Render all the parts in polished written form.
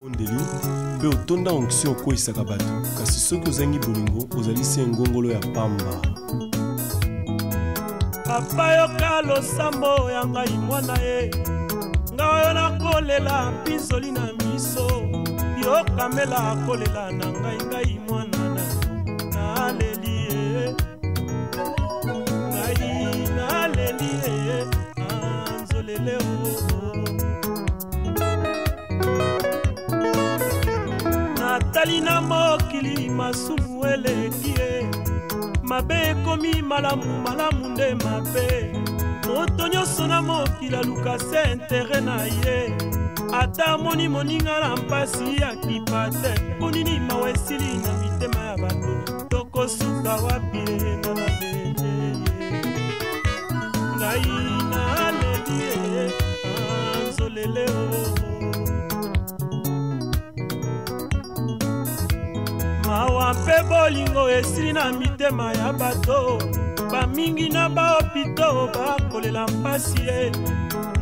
Ondeli pe otonda onction ko isaka bato kasi soki ozangi bolingo ozali se ngongolo ya pamba. Papa yoka losambo ya ngai mwana ye nga oyo nakolela mpinzoli na miso yokamela kolela na ngai mwana naleli ye ngai naleli ye anzolele natali na mokili masumu eleki ye mabe ekomi malamu nde mabe moto nyonso na mokili aluka se intere na ye ata moni moninga na mpasi akipa te ponini mawa esili na mitema ya bato tokosuka wapi nga na bende ngai naleli ye anzolele mawa mpe bolingo esili na mitema ya bato bamingi na baopito bakolela mpasi ye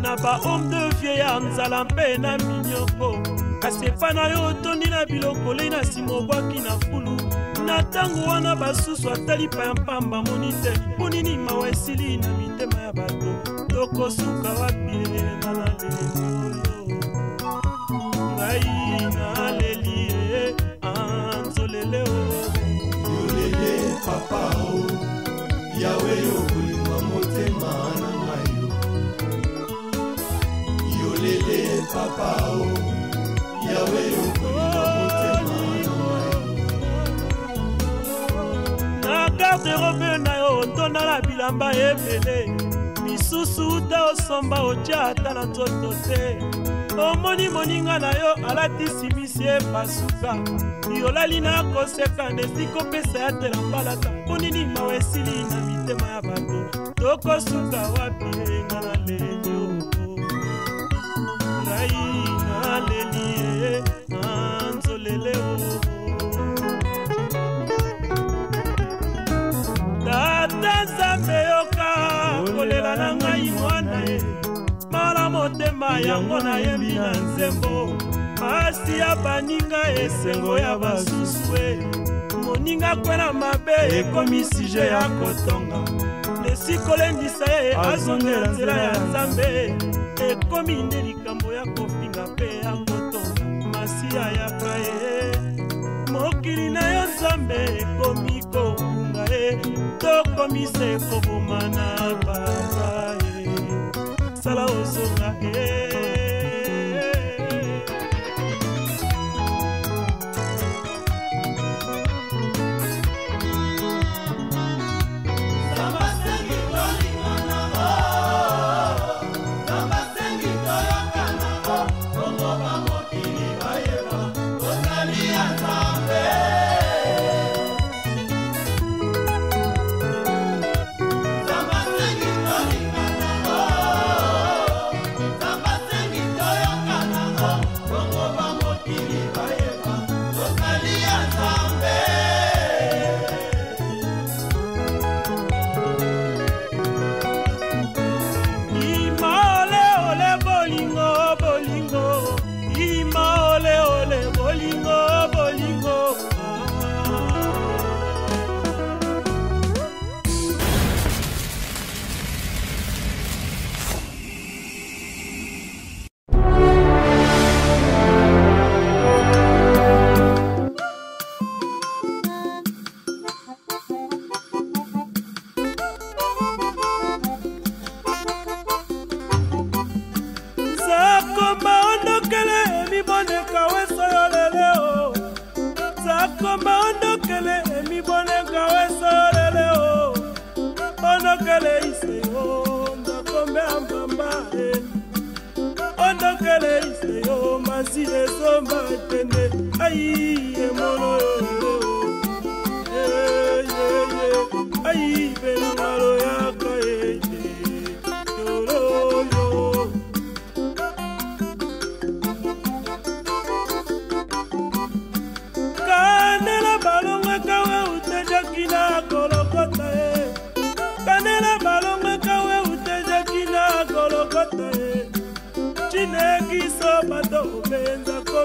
na bahome de vie ya nzala mpe na minyoko kasi epa na yo otondi na biloko lei na nsima obwaki na fulu na ntango wana basusu atali pa ya mpamba moni te ponini mawa esili na mitema ya bato tokosuka wapi nga naleli oyo ngai naleli ye anzolele yolele papa o yawe yokolinga motema na ngai yolele papa o yawe yokolinga motema na garde-robe na yo otondala bilamba ebele misusu ta osomba otya ata na nzoto te omoni moninga na yo alatisi misi epasuka yolali na koseka nesikopesa ya tela mbalaka ponini mawa esili na mitema ya bato tokosuka wapi nga naleli ngai naleli ye anzolele tata nzambe yoka kolela na ngai mwana ye mala motema yango nayembi na nzembo pasi ya baninga esengo ya basusu moninga kwena mabe ekomi sije ya kotonga lesikolendisa ye azongela nzela ya nzambe ekomi nde likambo ya kofinga mpe ya kotonga masiya yaka ye mokili na yo nzambe ekomi kokunga ye tokomise koboma na baba ye sala ozonga ye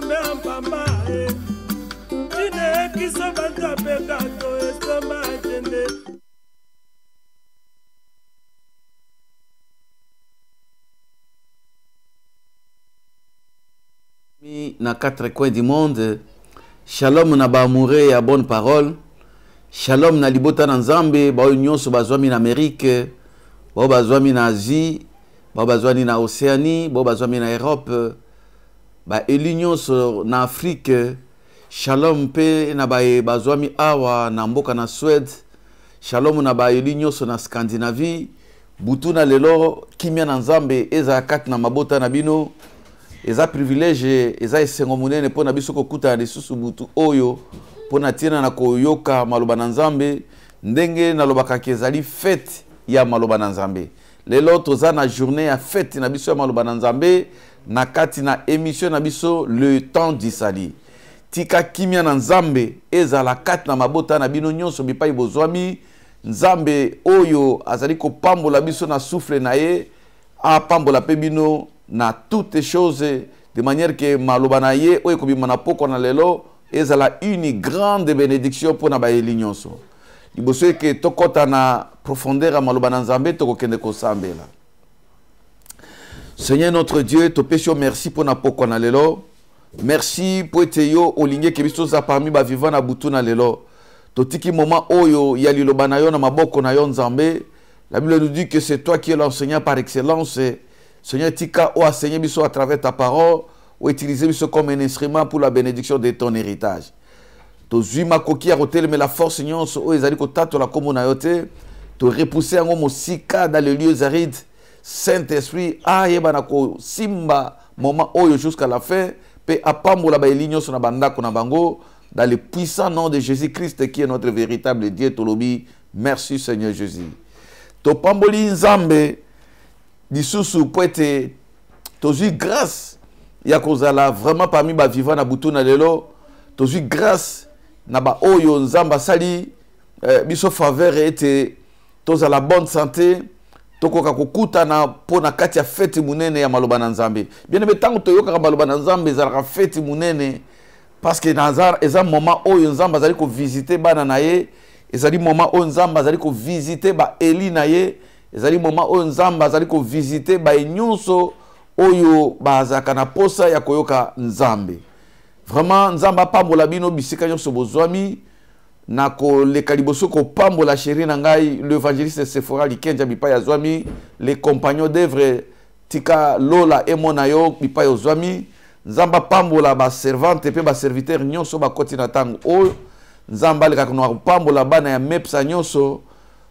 nzambe ya mpamba tine ekisa bato kato esomba etende. Na quatre coins du monde, shalom na ba amoureux ya bonne parole, shalom na libota na nzambe, ba nyonso bazwami na Amérique, ba bazwami na Asie, ba bazwami na Océanie, ba bazwami na Europe, ba nyonso na Afrique, shalom pe na ba bazwami awa na mboka na Suède, shalom na ba nyonso na Scandinavie, butu na lelo kimia na nzambe eza kat na mabota na bino. Eza privilège, eza esengo munene pona biso kokuta lisusu butu oyo pona tiena na koyoka maloba na nzambe ndenge na lobaka kezali fête ya maloba na nzambe. Lelo toza na journée ya fête na biso ya maloba na nzambe na kati na émission na biso le temps du sali. Tika kimia na nzambe eza la kati na mabota na bino nyonso bipai bozwami nzambe oyo azali kopambola biso na souffle na ye a pambola pe bino na toutes choses de manière que maloba na ye oyo kobima na poko na lelo ezala une grande bénédiction pour na baeli nyonso liboso ke tokota na profondeur ya maloba na nzambe tokokende kosambela. Seigneur notre Dieu, topesi yo merci pour na poko na lelo, merci pour ete yo olingi ke biso za parmi ba vivant na butu na lelo totiki moment oyo ya liloba na yo na maboko na yo nzambe. La Bible nous dit que c'est toi qui es l'enseignant par excellence. Seigneur, tika o enseigné biso à travers ta parole, ou utiliser biso comme un instrument pour la bénédiction de ton héritage. To zuma koki a rotel mais la force Seigneur o ezali ko tato la komo na yote, to repousser ngo mosika dans les lieux arides. Saint-Esprit a yebana ko simba moment oyo jusqu'à la fin, pe apambola ba elinyo so na bandako na bango dans le puissant nom de Jésus-Christ qui est notre véritable Dieu tolobi. Merci Seigneur Jésus. To pamboli nzambe lisusu poete tozui grâce ya kozala vraiment parmi ba vivant na butu na lelo tozui grâce na ba oyo nzamba sali biso faveur ete tozala bonne santé tokoka kokuta na pona kati ya fête munene ya maloba na nzambe. Bien aimé tango toyoka maloba na nzambe ezala fête munene parce que nazar eza moment oyo nzamba zali ko visiter bana na ye, ezali moment oyo nzamba zali ko visiter ba eli na ye, ezali moment oyo nzamba azali ko visiter ba nyonso oyo bazaka na posa ya koyoka nzambe. Vraiment nzamba pambola bino bisika nyonso bozwami na ko leka liboso ko pambola chéri na ngai l'évangéliste Sephora likenja bipa ya zwami, les compagnons d'œuvre tika lola emona yo bipa ya zwami, nzamba pambola ba servante pe ba serviteur nyonso ba koti na tango oyo nzamba leka ko pambola bana ya mepsa nyonso.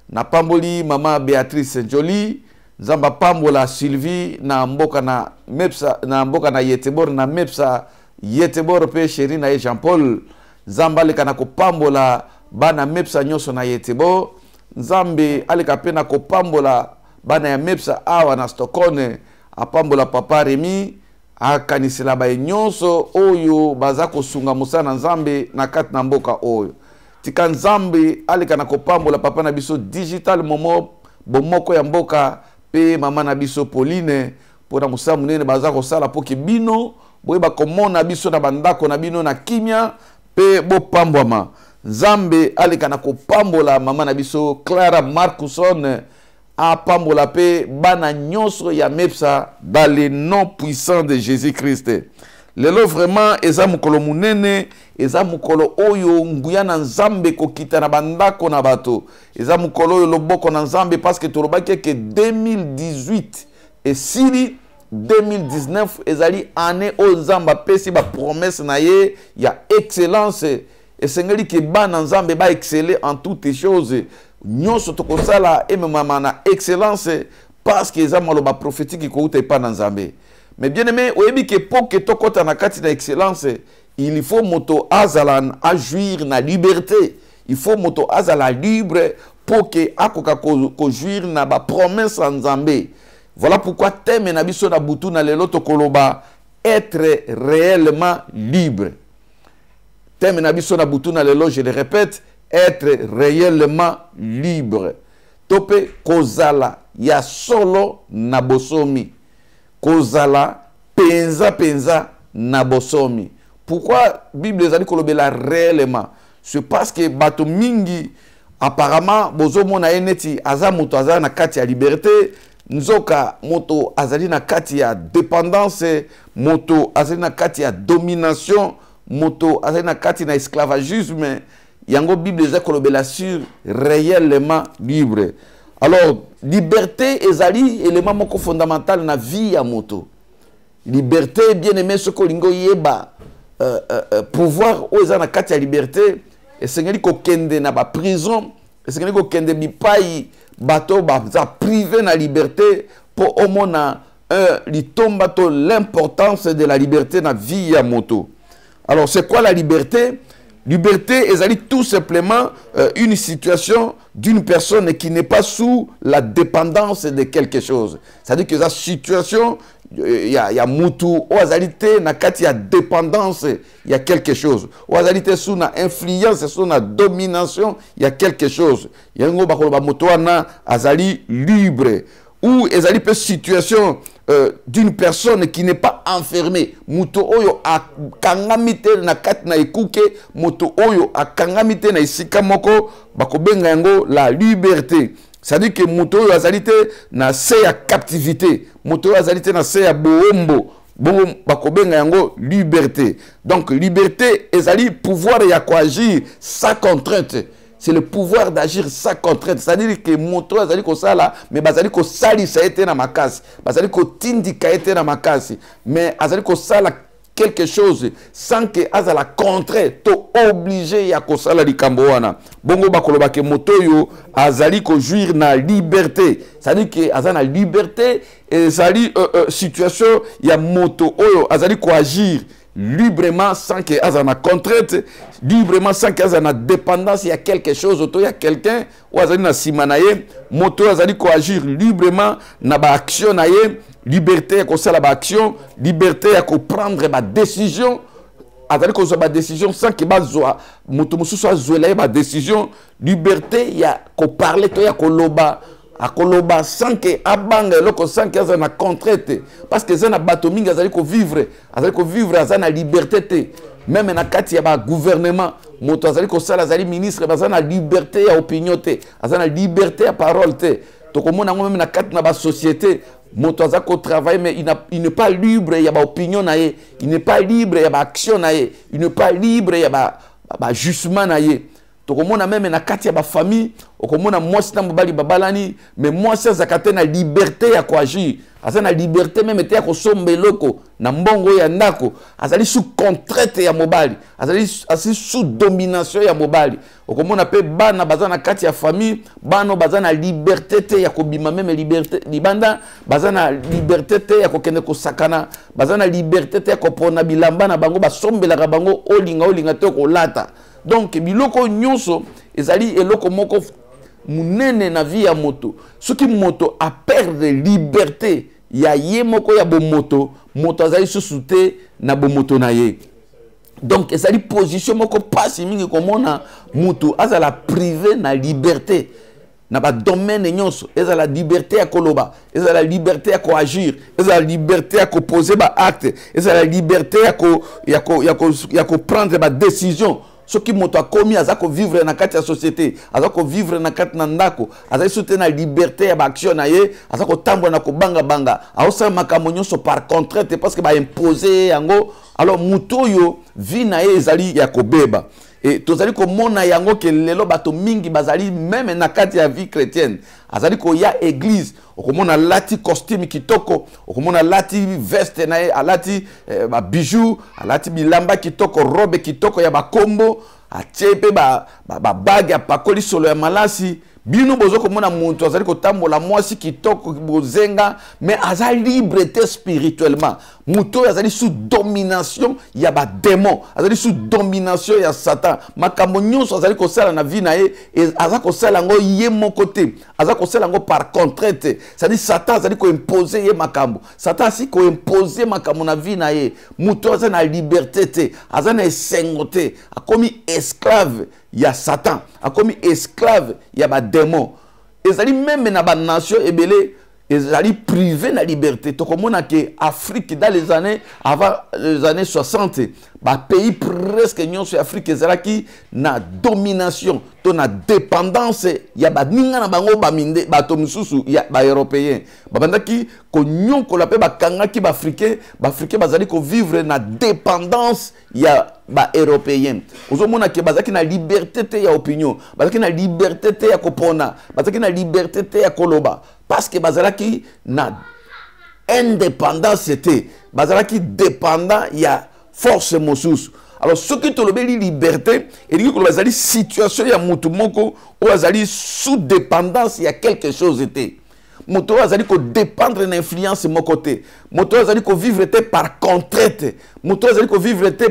Na pamboli mama Béatrice Jolie, nzamba pambola Sylvie na mboka na mepsa na mboka na Yetebor na mepsa Yetebor pe chéri na Jean Paul, nzamba leka na ko pambola bana mepsa nyonso na Yetebor, nzambe aleka pe na ko pambola bana ya mepsa awa na Stockholm, apambola papa Remi akanisela ba nyonso oyo baza kosunga musana nzambe na kati na mboka oyo. Tika nzambe aleka na kopambola papa na biso digital momo bomoko ya mboka pe mama na biso Pauline pona musa munene baza kosala poki bino boyeba komona biso na bandako na bino na kimia pe bopambwama. Nzambe aleka na kopambola mama na biso Clara Marcuson apambola pe bana nyonso ya mepsa dans le nom puissant de Jésus-Christ. Lelo vraiment eza mukolo munene, eza mukolo oyo nguya na nzambe kokita na bandako na bato, eza mukolo oyo loboko na nzambe parce que tolobaki ke 2018 et sili 2019 ezali année o nzamba pesi ba promesse na ye ya excellence esengeli ke bana nzambe ba exceller en toutes choses nyonso tokosala emema na excellence parce que eza maloba prophétique ko uta pa na nzambe. Mais bien aimé, oyebi ke pour que tokota na kati na excellence, il faut moto azalan à jouir na liberté. Il faut moto azala libre pour que akoka ko jouir na ba promesse en nzambe. Voilà pourquoi thème na biso na butu na lelo tokoloba être réellement libre. Thème na biso na butu na lelo, je le répète, être réellement libre. Tope kozala ya solo na bosomi. Kozala penza penza na bosomi. Pourquoi Bible ezali kolobela réellement? C'est parce que bato mingi apparemment bozo mona eneti aza moto aza na kati ya liberté, nzoka moto azali na kati ya dépendance, moto azali na kati ya domination, moto azali na kati na esclavagisme. Yango Bible ezali kolobela sur réellement libre. Alors liberté ezali élément moko fondamental na vie ya moto. Liberté, bien aimé, ce que lingo yeba pouvoir ou ezana kati ya liberté, et sengeli ko kende na ba prison, et sengeli ko kende bipai bato ba privé na liberté pour au mona litomba to l'importance de la liberté na vie ya moto. Alors c'est quoi la liberté? Liberté ezali tout simplement une situation d'une personne qui n'est pas sous la dépendance de quelque chose. C'est-à-dire que la situation, il y a moutou, ou azalité na kati ya dépendance, il y a quelque chose. Ou azalité sous na influence, sous na domination, il y a quelque chose. Il y a un bakolo ba motoana azali libre. Ou ezali pe situation d'une personne qui n'est pas enfermée. Moto oyo a kangamite na kati na ekuke, moto oyo a kangamite na isika moko, bakobenga yango la liberté. C'est-à-dire que moto oyo azalite na se ya captivité, moto oyo azalite na se ya boombo, bon bakobenga yango liberté. Donc liberté ezali pouvoir ya koagir sans contrainte. C'est le pouvoir d'agir sans contrainte. C'est-à-dire que moto azali ko sala, mais bazali ko sali sa été na makasi, bazali ko tindika été na makasi, mais azali ko sala quelque chose sans que azala contraire to obligé ya ko sala likambo wana. Bongo bakoloba ke moto yo azali ko jouir na liberté. C'est-à-dire que azana liberté et azali situation ya moto oyo azali ko agir librement sans que azana contrainte, librement sans que azana dépendance, il y a quelque chose, il y a quelqu'un ou azali na simanaye, moto azali ko agir librement na ba action naye, liberté ya ko sala ba action, liberté ya ko prendre ba décision, azali ko zo ba décision sans que ba zo moto mususu azwela ba décision, liberté ya ko parler to ya ko loba akoloba sans que abanga loko sans que azana contrainte, parce que zana bato mingi azali ko vivre azana liberté te, même na kati ya ba gouvernement moto azali ko sala azali ministre bazana liberté ya opinion te, azana liberté ya parole te. To komona ngo même na kati na ba société moto azali ko travailler mais il n'est pas libre ya ba opinion na ye, il n'est pas libre ya ba action na ye, il n'est pas libre ya ba jugement na ye. Tokomona même na kati ya ba famille okomona mwasi na mobali babalani, mais mwasi azakate na liberté ya koagir, azana liberté même te ya kosomba eloko na mbongo ya ndako, azali sous contrainte ya mobali, azali sous domination ya mobali. Okomona pe bana bazana kati ya famille, bano bazana liberté te ya kobima, même liberté libanda bazana liberté te ya kokende kosakana, bazana liberté te ya kopona bilamba na bango basombelaka bango olinga te kolata. Donc biloko nyonso ezali eloko moko munene na vie ya moto. Soki moto a perdre liberté ya ye moko ya bo moto, moto azali susute na bo moto na ye. Donc ezali position moko pasi mingi komona moto azala privé na liberté na ba domaine nyonso, ezala liberté ya koloba, ezala liberté ya ko agir, ezala liberté ya ko poser ba acte, ezala liberté ya ko prendre ba décision. Ce qui moto akomi azako vivre na kati ya société, azako vivre na kati na ndako, azali soute na liberté ya ba action na ye, azako tambo na ko banga, aosa makambo nyonso par contrainte parce que ba imposer yango. Alors moto yo vi na ye ezali ya kobeba. Et tozali ko mona yango ke lelo bato mingi bazali même na kati ya vie chrétienne, azali ko ya église, okomona lati costume kitoko, okomona lati veste na ye, alati ba bijoux, alati bilamba kitoko, robe kitoko ya bakombo, achepe ba bague ya pakoli solo ya malasi. Bino bozo komona muntu azali ko tambola mwasi kitoko bozenga, mais azali libre te spirituellement. Muto azali sous domination ya ba démon, azali sous domination ya Satan. Makambo nyonso azali ko sala na vie na ye, azali ko sala ngo ye mon côté, azali ko sala ngo par contrainte. C'est-à-dire Satan azali ko imposer ye makambo. Satan si ko imposer makambo na vie na ye. Muto azali na liberté te, azali na esengote, akomi esclave ya Satan, akomi esclave ya ba démon. Ezali même na ba nation ebele ezali privé na liberté. Tokomona ke Afrique dans les années avant les années 60, pays presque nyonso Afrique ezalaki na domination to na dépendance ya ba ninga na bango ba minde ba to mususu ya ba européen babandaki ko nyonkola pe bakangaki ba africain bazali ko vivre na dépendance ya ba européen ozomona ke bazaki na liberté te ya opinion bazaki na liberté te ya kopona bazaki na liberté te ya koloba parce que bazalaki na indépendance te bazalaki dépendant ya force mosusu. Alors ce qui te le liberté et dit que bazali situation ya mutu moko ou bazali sous dépendance il y a quelque chose était moto bazali ko dépendre de l'influence mon côté moto bazali ko vivre te par contrainte moto bazali ko vivre te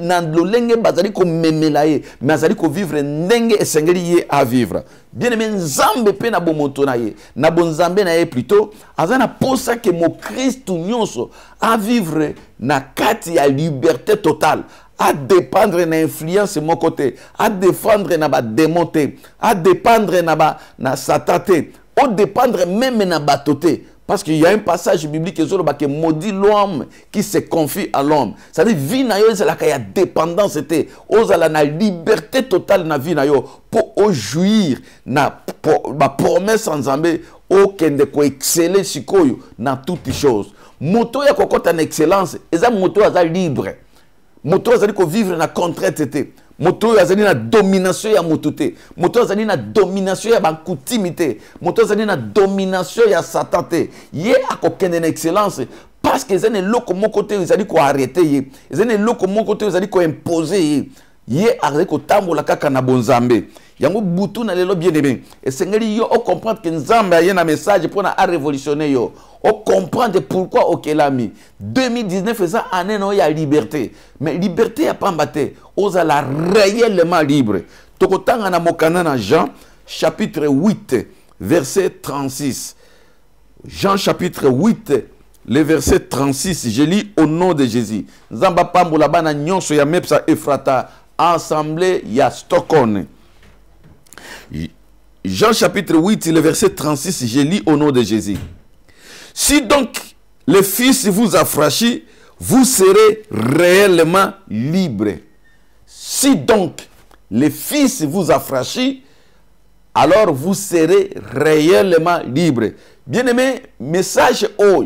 nan lolenge bazali ko memelaye mais bazali ko vivre ndenge esengeli ye à vivre bien aimé nzambe pe na bo moto na ye na bon nzambe na ye plutôt azana posa que mo Christ nyonso à vivre na kati ya liberté totale à dépendre na influence mon côté à défendre na ba démonter à dépendre na sataté au dépendre même na batoté. Parce qu'il y a un passage biblique qui maudit l'homme qui se confie à l'homme. C'est-à-dire vie na yo c'est la kaya dépendance était aux ala na liberté totale na vie na yo pour jouir na ba promesse ensemble au kende ko exceller sikoyo na toutes les choses. Moto ya kokota na excellence eza moto aza libre. Moto azali ko vivre na contrainte était. Moto azali na domination ya motuté. Moto azali na domination ya bankutimité. Moto azali na domination ya sataté. Ye akokende na excellence parce que zene loko moko te ezali ko arrêter ye. Zene loko moko te ezali ko imposer ye. Ye azali ko tambola kaka na bonzambe. Yango butu na lelo bien aimé. Et sengeli yo o comprendre que nzambe a un message pour na révolutionner yo. O comprendre pourquoi okelami 2019 eza année no ya liberté. Mais liberté ya pambate ozala réellement libre. Tokotanga na mokana na Jean chapitre 8 verset 36. Jean chapitre 8 le verset 36, je lis au nom de Jésus. Nzamba pambola bana nyonso ya Mepsa Ephrata assemblée ya Stockholm. Jean chapitre 8, le verset 36, je lis au nom de Jésus. Si donc le Fils vous affranchit, vous serez réellement libre. Si donc le Fils vous affranchit, alors vous serez réellement libre. Bien aimé, message oh.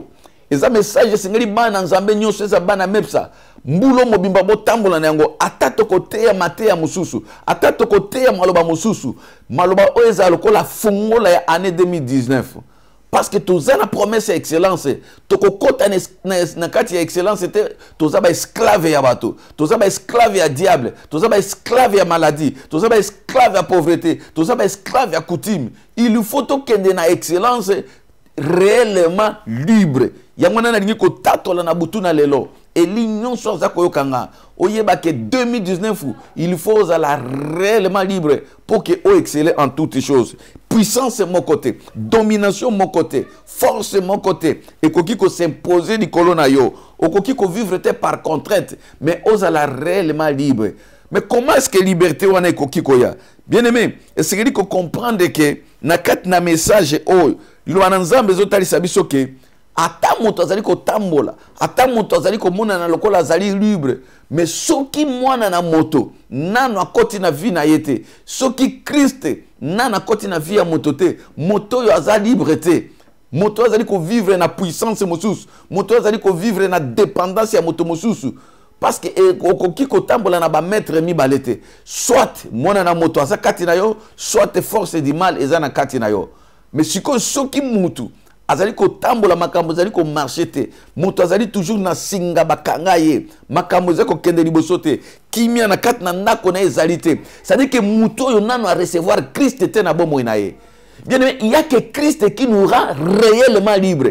Et ça message c'est ngeli bana nzambe nyonso eza bana Mepsa. Mbulo mobimba botambola na yango atato kote ya mate ya mususu atato kote ya maloba mususu maloba oeza lokola fungola ya année 2019 parce que toza na promesse ya excellence toko kota na kati ya excellence te toza ba esclave ya bato toza ba esclave ya diable toza ba esclave ya maladie toza ba esclave ya pauvreté toza ba esclave ya coutume il faut to kende na excellence réellement libre yango na lingi ko tatola na butuna lelo et l'union soit za koyokanga oyeba que 2019 il faut la réellement libre pour que o exceller en toutes choses puissance mon côté domination mon côté force mon côté et koki ko s'imposer di kolona yo o koki ko vivre te par contrainte mais o la réellement libre. Mais comment est-ce que liberté wana koki koya bien aimé est-ce que ko comprendre que na kat na message o lo ananzambe zotali sabiso ke ata moto azali ko tambola ata moto azali ko mona na lokola azali libre mais soki mwana na moto nano akoti na vie na yete soki Christ nano akoti na vie ya moto te moto yo azali libre te moto azali ko vivre na puissance mosusu moto azali ko vivre na dépendance ya moto mosusu parce que okoki ko tambola na ba maître mi balete soit mwana na moto aza kati na yo soit force du mal eza na kati na yo mais siko soki mutu azali ko tambola makambo azali ko marcher te moto azali toujours na singa bakanga ye makambo azali ko kende liboso te kimia na kati na ndako na ezali te ça dit que muto yo nano a recevoir Christ te na bomo na ye bien aimé il y a que Christ qui nous rend réellement libre.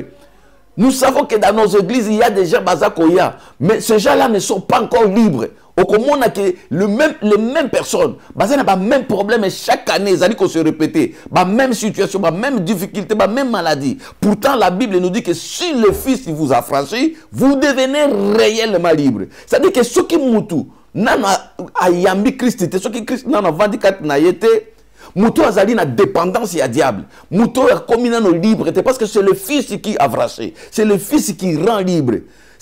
Nous savons que dans nos églises il y a des gens bazakoya mais ces gens-là ne sont pas encore libres. Au commun que les mêmes personnes, basé na ba même problème chaque année, ils allaient se répéter, ba même situation, ba même difficulté, ba même maladie. Pourtant la Bible nous dit que si le Fils vous a franchi, vous devenez réellement libre. C'est-à-dire que ceux qui moutou, nana ayambi Christ, ceux qui Christ nana vendicat na yete, moutou azali na dépendance ya diable. Moutou a commis nano libre, parce que c'est le Fils qui a franchi, c'est le Fils qui rend libre.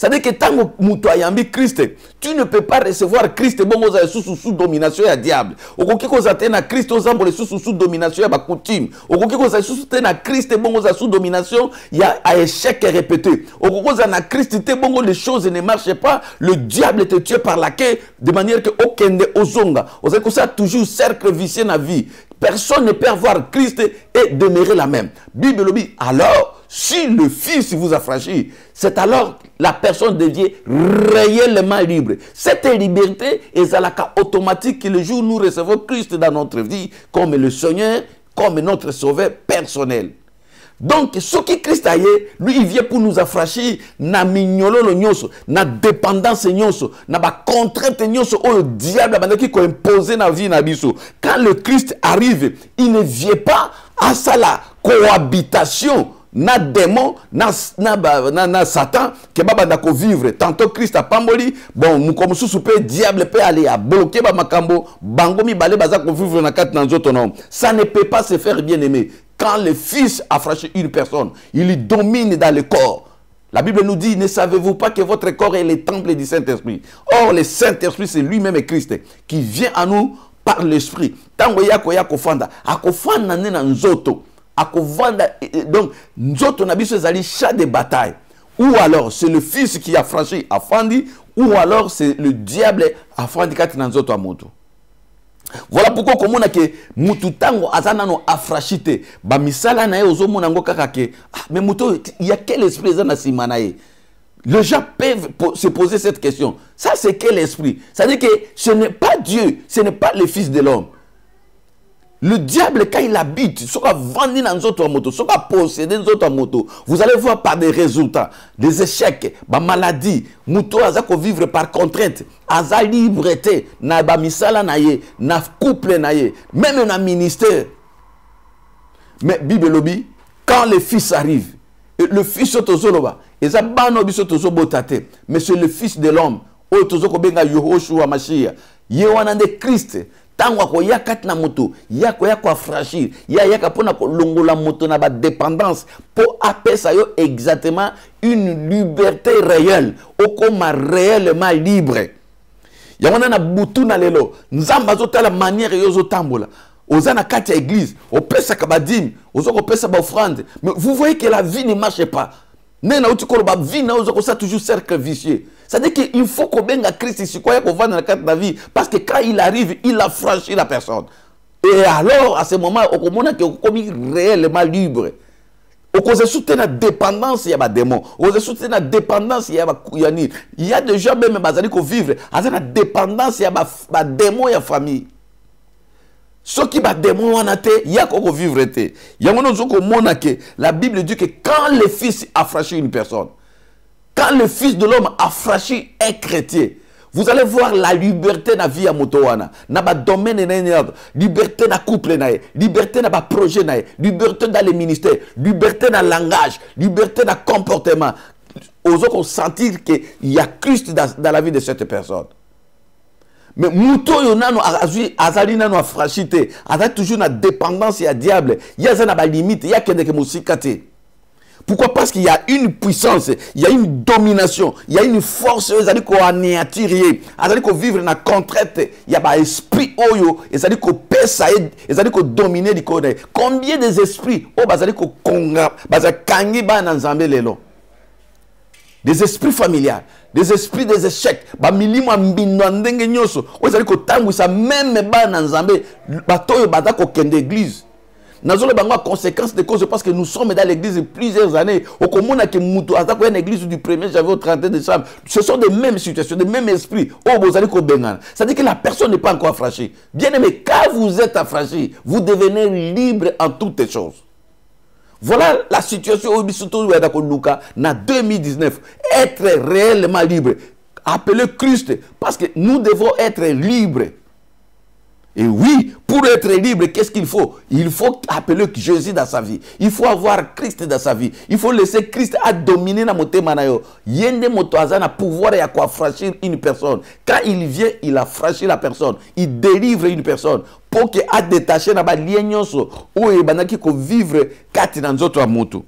C'est-à-dire que tant que muto ayambi Christ, tu ne peux pas recevoir Christ bon aux sous domination ya diable. Okoki ko zatena Christ aux ambole sous domination ya ba coutume. Okoki ko zatena Christ bon aux sous domination ya a échec répété. Okoki ko na Christ te bon les choses ne marchent pas, le diable te tue par la queue de manière que okende ozonga. Okoki ko ça toujours cercle vicieux na vie. Personne ne peut avoir Christ et demeurer la même. Bible dit alors si le Fils vous affranchit, c'est alors la personne devient réellement libre. Cette liberté est à la cas automatique que le jour où nous recevons Christ dans notre vie comme le Seigneur, comme notre Sauveur personnel. Donc, ce qui Christ a, lui, il vient pour nous affranchir, na mignolo nyonso, na dépendance nyonso, na ba contrainte nyonso, oh le diable a qui imposé na vie na biso. Quand le Christ arrive, il ne vient pas à ça la cohabitation. Na démon, na Satan, que baba ndako vivre. Tantôt Christ a pamboli, bon, nous comme sous souper, diable peut aller à bloquer ba makambo, bango mi balé baza ko vivre na kat nan autonome. Ça ne peut pas se faire bien aimé. Quand le Fils affranchit une personne, il domine dans le corps. La Bible nous dit, ne savez-vous pas que votre corps est le temple du Saint-Esprit? Or, le Saint-Esprit, c'est lui-même Christ qui vient à nous par l'Esprit. Tango yako yako fanda, akofanda nena nzoto. Donc, nous autres, on a vu chat de bataille. Ou alors, c'est le Fils qui a franchi à Fandi, ou alors, c'est le diable à Fandi qui a autres moto. Voilà pourquoi, comme on a que Moututango Azanano a frachité, Bamisala nae ozomonango kakake, mais Mouto, il y a quel esprit dans la simanae? Les gens peuvent se poser cette question. Ça, c'est quel esprit? C'est-à-dire que ce n'est pas Dieu, ce n'est pas le Fils de l'homme. Le diable, quand il habite, soit vendu dans notre moto, soit possédé dans notre moto, vous allez voir par des résultats, des échecs, des maladies, moto azako vivre par contrainte, aza liberté, na ba misala naye, na couple naye, même na ministère. Mais Bible lobi, quand le Fils arrive, le Fils otozoloba, eza bano biso tozobotate, mais c'est le Fils de l'homme, otozoko benga Yehoshua Mashiach, yewana de Christ. Tango ko yakat na moto yako yako affranchir yaka pona ko longola moto na ba dépendance pour apesa yo exactement une liberté réelle okoma réellement libre. Yamona na butu na lelo nzamba zotala manière yo zotambola ozana kati ya église opesa kabadim ozoko pesa ba offrande, mais vous voyez que la vie ne marche pas. Nena utikolo ba vie na ozoko ça toujours cercle vicieux. C'est-à-dire qu'il faut qu'on benga Christ ici, qu'on va dans la carte de la vie. Parce que quand il arrive, il a franchi la personne. Et alors, à ce moment, on a commis réellement libre. On se soutient la dépendance, il y a des démons. On se soutient la dépendance, il y a des kouyani. Il y a des gens même qui vivent. À la dépendance, il y a des démons et la famille. Ce qui va démon, il y a qu'on vivre. Il y a que la Bible dit que quand le Fils a franchi une personne, quand le Fils de l'homme a franchi un chrétien, vous allez voir la liberté dans la vie à Motowana, dans le domaine, liberté dans le couple, liberté dans le projet, liberté dans les ministères, liberté dans le langage, liberté dans le comportement. Vous allez sentir qu'il y a Christ dans la vie de cette personne. Mais Mouto Yonano Azali Nano a franchité, Azali toujours dans la dépendance et à diable, il y a une limite, il y a quelqu'un qui m'a. Pourquoi? Parce qu'il y a une puissance, il y a une domination, il y a une force, c'est-à-dire qu'on anéantit, c'est-à-dire qu'on vit dans la contrainte, il y a un esprit, c'est-à-dire qu'on pèse, c'est-à-dire qu'on domine. Combien des esprits, c'est-à-dire qu'on des esprits familiaux, des esprits des échecs, c'est-à-dire qu'on même l'église. Nous avons conséquence de cause parce que nous sommes dans l'église plusieurs années. Au commun, une église du 1er janvier au 31 décembre. Ce sont des mêmes situations, des mêmes esprits. C'est-à-dire que la personne n'est pas encore affranchie. Bien aimé, quand vous êtes affranchi, vous devenez libre en toutes choses. Voilà la situation au Luka en 2019. Être réellement libre. Appelez Christ parce que nous devons être libres. Et oui, pour être libre, qu'est-ce qu'il faut? Il faut appeler Jésus dans sa vie. Il faut avoir Christ dans sa vie. Il faut laisser Christ à dominer dans moté manayo. Yende motoazana pouvoir et à quoi franchir une personne. Quand il vient, il a franchi la personne. Il délivre une personne. Pour qu'il a détaché dans ba lienyoso ou ebanaki ko vivre kati dans autre moto.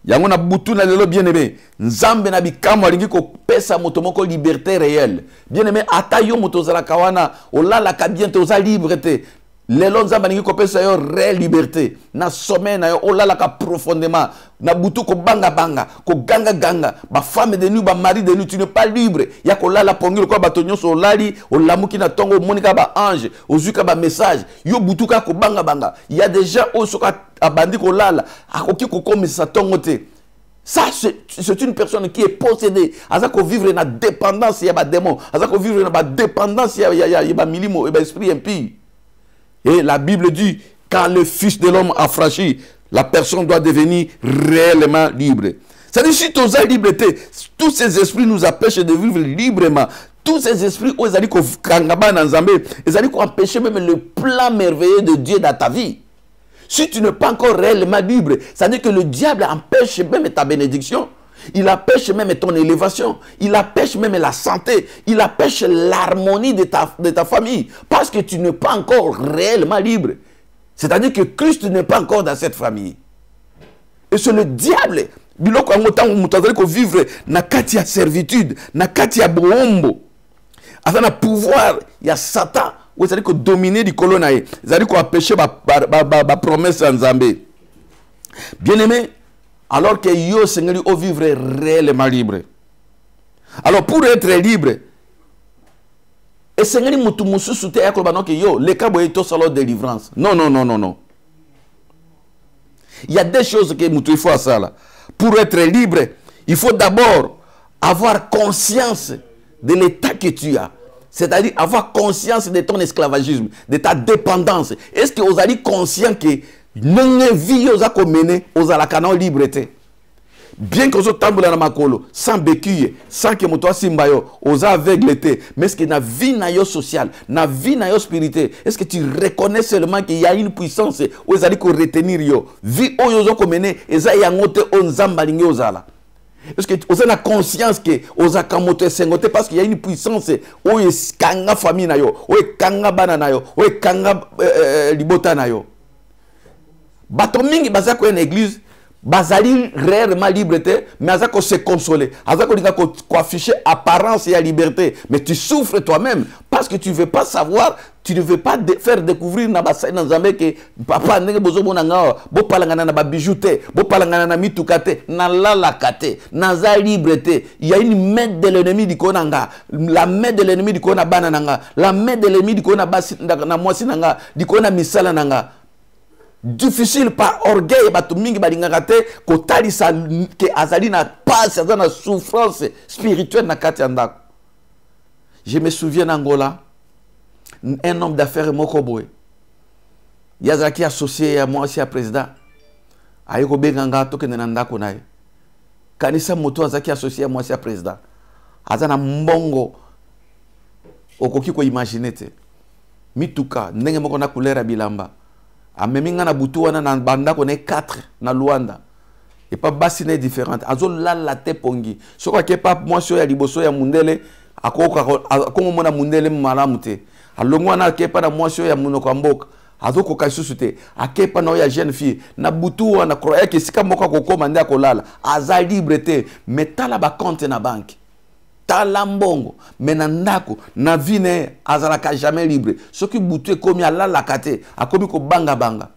yango na butu na lelo bien aimé nzambe na bikamwa alingi ko pesa moto moko liberté réelle bien aimé ata yo moto zala kawana olala ka bien te oza libre te lelo nzambe alingi ko pesa yo réelle liberté na sommeil na yo olala ka profondément na butu ko banga banga ko ganga ganga ba femme de nuit ba mari de nuit tu n'es pas libre ya ko lala pongilo ko bato nyonso olali olamuki na tongo monika ba ange ozuka ba message yo butu ka ko banga banga il y a des gens au soka abandi ko lala akoki ko komisa tongo te. Ça, c'est une personne qui est possédée. Azako vivre dans la dépendance, il y a des démons. Azako vivre dans la dépendance, il y a des milimo, il y a esprit impie. Et la Bible dit, quand le Fils de l'homme a franchi, la personne doit devenir réellement libre. C'est-à-dire, si tu as liberté, tous ces esprits nous empêchent de vivre librement. Tous ces esprits, ils ont empêché même le plan merveilleux de Dieu dans ta vie. Si tu n'es pas encore réellement libre, ça veut dire que le diable empêche même ta bénédiction. Il empêche même ton élévation. Il empêche même la santé. Il empêche l'harmonie de ta famille. Parce que tu n'es pas encore réellement libre. C'est-à-dire que Christ n'est pas encore dans cette famille. Et c'est le diable. Biloko angotan mutazali ko vivre na kati ya servitude, na kati ya boombo. Afin na pouvoir, il y a Satan. Vous allez dominer du colonne, vous allez empêcher ma promesse en Zambie. Bien aimé, alors que yo Seigneur au vivre réellement libre. Alors pour être libre, et Seigneur mutu musu soute yakolbano que yo le cabo est au salon de délivrance. Non non non non non. Il y a des choses que mutu il faut ça là. Pour être libre, il faut d'abord avoir conscience de l'état que tu as. C'est-à-dire avoir conscience de ton esclavagisme, de ta dépendance. Est-ce que vous avez conscient que notre vie vous a mené aux alakana liberté? Bien que vous tamboulez dans ma colo, sans béquille, sans que vous simbayo, aux aveugleté, mais est-ce que dans la vie sociale, dans la vie spirituelle, est-ce que tu reconnais seulement qu'il y a une puissance où vous allez retenir yo? Vie où vous avez mené, et ça y a ngote on zambalingue aux ala. Est-ce que vous avez la conscience que vous avez sengote parce qu'il y a une puissance où il kanga famille na yo, où il kanga banana yo, où il kanga libota na yo. Bato mingi bazako en église, bazali réellement liberté, mais azako se consoler, azako dinga ko afficher apparence et la liberté, mais tu souffres toi-même parce que tu ne veux pas savoir, tu ne veux pas faire découvrir na basai na Nzambe que papa ndenge bozomo na nga bo palangana na ba bijoute, bo palangana na mitukate, na lalakate, na za liberté. Il y a une main de l'ennemi di konanga, la main de l'ennemi di kona bananga, la main de l'ennemi di kona basi na mwasi nanga, di kona misala nanga. Difficile par orgueil batu mingi balingaka te kotalisa ke azali na passe azali na souffrance spirituelle na kati ya ndako. Je me souviens en Angola, un homme d'affaires mokoboe yazaki associé à moi aussi à président ayeko benganga tokende na ndako naye kanisa moto azaki associé à moi aussi à président azana mbongo okoki ko imaginer te mituka ndenge moko na couleur ya bilamba ameminga na butu wana na banda ko ne 4 na Luanda et pas bassine différente azo la te pongi soko ke pas moi so ya liboso ya mundele akoka akongo mona mundele malamu te alongwa na ke pa na moi so ya munoko mboka azo ko kasusu te akepa na ya jeune fille na butu wana croyait que sika moko ko komanda ko lala aza libre te metala ba compte na banque talambongo menandako na vine azalaka jamais libre soki butu ekomi alala kate akomi ko banga banga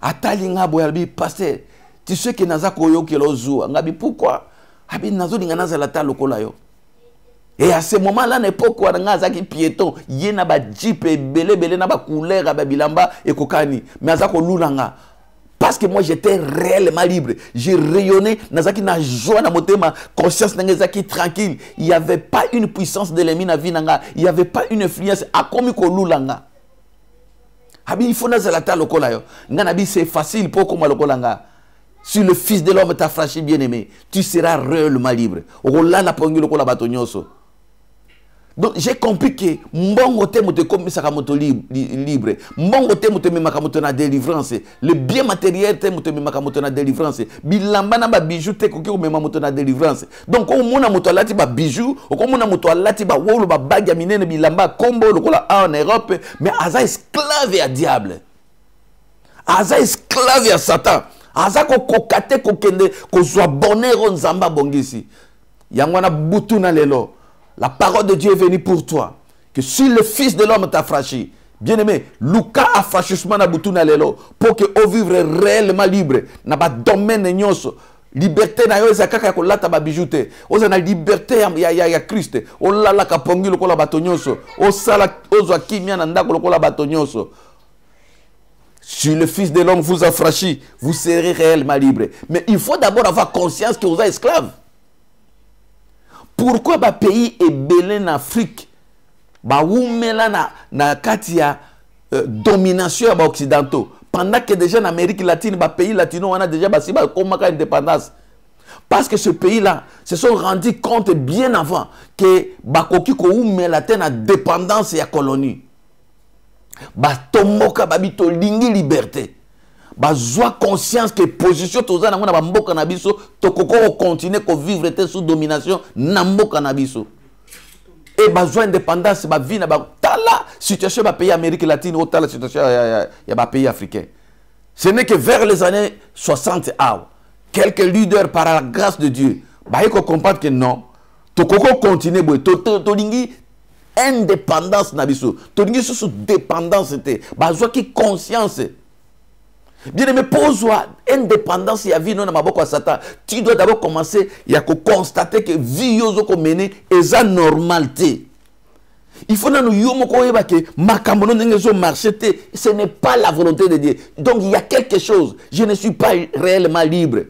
atali ngabo yalbi pasteur tu sais que naza koyoki lozu ngabi pourquoi abi nazo linga nazala ta lokola yo et à ce moment là n'époque où ngaza ki piéton yena ba jeep belé na ba couleur ba bilamba ekokani mais azako lulanga. Parce que moi j'étais réellement libre. J'ai rayonné, nazaki na joie na motema, conscience nangezaki tranquille. Il n'y avait pas une puissance de l'ennemi na vie nanga, il n'y avait pas une influence à komi ko lulanga. Abi il faut nazalata lokola yo. Nganabi c'est facile pour comme lokola nga. Si le fils de l'homme t'a franchi bien-aimé, tu seras réellement libre. Ola la pongi lokola bato nyoso. Donc j'ai compris que mbongo te moto comme ça moto libre, mbongo te moto memaka moto na délivrance, le bien matériel te moto memaka moto na délivrance, bilamba na ba bijou te koki ko mema moto na délivrance. Donc ko mona moto alati ba bijou, ko mona moto alati ba wolo ba baga minene bilamba kombo lokola en Europe, mais aza esclave à diable. Aza esclave à Satan. aza kokokate kokende kozwa bonheur nzamba bongisi yangwana butuna lelo. La parole de Dieu est venue pour toi que si le fils de l'homme t'a franchi, bien-aimé, Luka a franchissement na butuna lelo pour que o vivre réellement libre na ba domaine nyonso. Liberté na yo ezakaka ko lata ba bijoute. Oza na liberté ya Christ. O lala ka pongi lokola bato nyonso. O sala ozwa kimia na ndako lokola bato nyonso. Si le fils de l'homme vous a franchi, vous serez réellement libre. Mais il faut d'abord avoir conscience que vous êtes esclave. Pourquoi ba pays est belé en Afrique? Ba oumela na katia domination ba occidentaux. Pendant que déjà en Amérique latine, ba pays latino on a déjà basi ba komaka indépendance. Parce que ce pays-là se sont rendus compte bien avant que ba koki ko oumela na dépendance ya colonie. Ba tomoka babito lingi liberté. Ba joie conscience que position toza na ngona ba mboka na biso tokoko continuer ko vivre sous domination na mboka na biso. Et ba joie indépendance ba vie na ba tala situation ba pays Amérique latine ou tala situation ya ba pays africain. Ce n'est que vers les années 60 quelques leaders par la grâce de Dieu ba ko comprendre que non tokoko continuer boy to lingi indépendance na biso to lingi sous dépendance te ba joie qui conscience. Bien aimé, pose-toi indépendance et vie non na maboko à Satan. Tu dois d'abord commencer à constater que vie yozo ko mener est à normalité. Il faut nous yomo ko yeba que makambono ngezo marché ce n'est pas la volonté de Dieu. Donc il y a quelque chose, je ne suis pas réellement libre.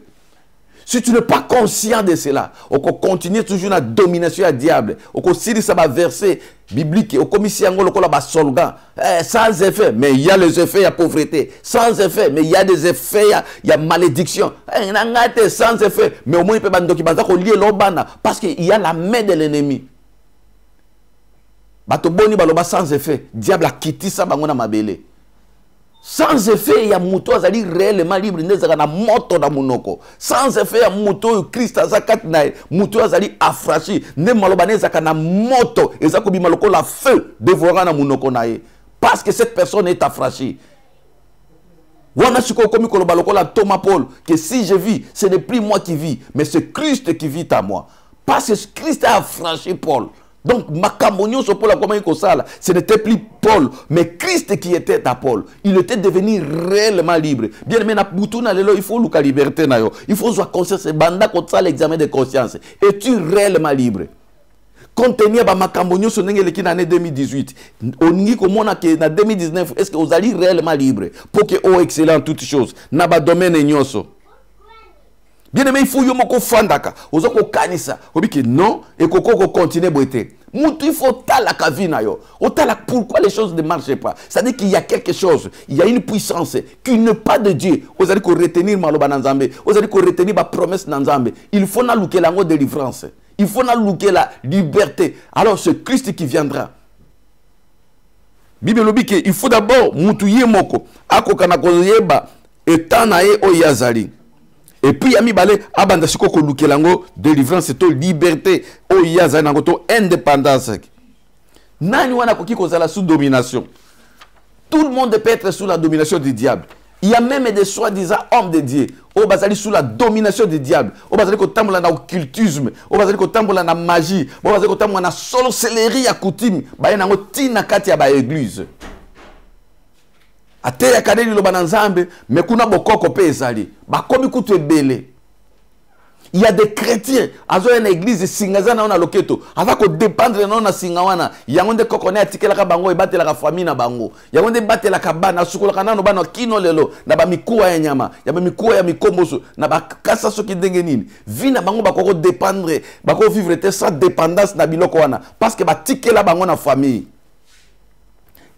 Si tu n'es pas conscient de cela, on continue toujours la domination du diable. On continue ça va verset biblique. On commence à ngolo ba slogan sans effet, mais il y a les effets, il y a pauvreté. Sans effet, mais il y a des effets, il y a malédiction. Sans effet, mais au moins il peut pas lier l'obana parce qu'il y a la main de l'ennemi. Bato boni baloba sans effet, diable a quitté ça bangona mabele. Sans effet, il y a moto azali réellement libre nezaka na moto na munoko. Sans effet, il y a moto Christ azakat na moto azali affranchi ne maloba nezaka na moto ezako bi maloko la feu dévorant na munoko na ye parce que cette personne est affranchie. Wana siko komi koloba lokola Thomas Paul que si je vis, ce n'est plus moi qui vis, mais c'est Christ qui vit à moi. Parce que Christ a affranchi Paul. Donc, ce n'était plus Paul, mais Christ qui était à Paul. Il était devenu réellement libre. Bien aimé, il faut la liberté. Il faut avoir conscience. L'examen de conscience. Es-tu réellement libre? Compte tenu de Makambonio sur l'année 2018, on dit que en 2019, est-ce que vous allez réellement libre pour que vous excellent toutes choses? N'a pas domaine nyoso. Bien aimé, il faut que vous fandaka, vous avez kanisa, vous dites que non, et que vous continuez à boiter. Il faut talaka vina yo. Pourquoi les choses ne marchent pas? C'est-à-dire qu'il y a quelque chose, il y a une puissance qui n'est pas de Dieu. Vous allez retenir maloba nanzambe, vous allez retenir ma promesse nanzambe. Il faut na louker la délivrance. Il faut na louker la liberté. Alors c'est Christ qui viendra. Bible dit qu'il faut d'abord mutuye moko akokana koyeba etanae oyazali. Et puis, Yami Balé, Abanda Sikoko Lukelango, délivrance, c'est liberté, indépendance. Nani wana koki kozala sous domination. Tout le monde peut être sous la domination du diable. Il y a même des soi-disant hommes de Dieu. Au basali sous la domination du diable. Au basali ko tambola na occultisme. Au basali ko tambola na magie. Au basali ko tambola na sorcellerie à coutume. Ba yana ngo tina kati ya ba église. Ate ya kadeli lo bananzambe, mais kuna bokoko pe ezali. Bakomi kutu ebele. Il y a des chrétiens, azo une église singazana na loketo, avako dépendre na singawana, yangonde kokone atikela ka bango ebatela ka famille na bango. Yangonde batela ka bana sukola kana no bana kino lelo na ba mikuwa ya nyama, ya ba mikuwa ya mikomboso, na ba kasa soki ndenge nini. Vi na bango bakoko dépendre, bako vivre te sans dépendance na biloko wana parce que batikela bango na famille.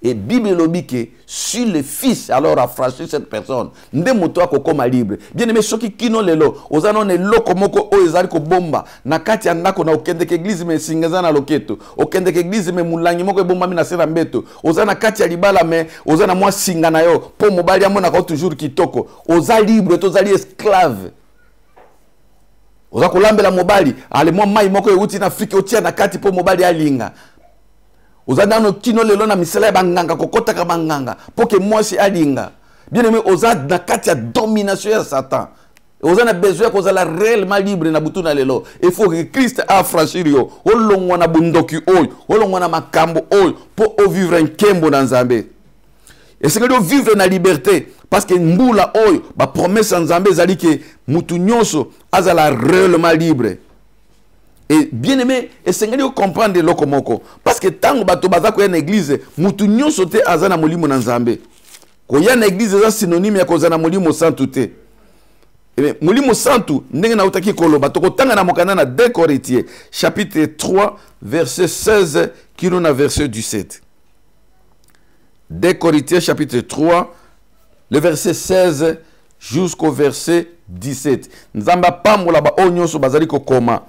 Et Bible lobi que si le fils alors a franchi cette personne, nde moto akokoma libre. Bien aimé soki kino lelo, ozana ne loko moko o ezali ko bomba na kati ya ndako na okende ke église me singaza na loketo, okende ke église me mulangi moko bomba mi na sera mbeto, ozana kati ya libala me, ozana mwa singa na yo, po mobali ya mona ko toujours kitoko, oza libre to zali esclave. Oza ko lambela mobali, ale mwa mai moko euti na Afrique otia na kati po mobali alinga. Ozana no kino lelo na misala ya banganga kokota ka banganga poke mwasi alinga Bien aimé, oza na kati ya domination ya Satan. Oza na besoin ko la réellement libre na butuna lelo. Il faut que Christ affranchir yo. Olongwa na bundoki oyo, olongwa na makambo oyo pour vivre un kembo na Nzambe. Et c'est que de vivre na liberté parce que mbula oyo ba promesse en Nzambe zali ke mutu nyonso azala réellement libre. Et bien aimé, et c'est que de comprendre lokomoko parce que tango bato baza ko na église mutu nyonso te azana molimo na Nzambe. Ko ya na église za synonyme ya ko zana molimo santu te. Molimo santu ndenge na utaki koloba tokotanga na mokana na 2 Corinthiens chapitre 3 verset 16 kino na verset 17. 2 Corinthiens chapitre 3 le verset 16 jusqu'au verset 17. Nzamba pambola ba onyoso bazali ko koma.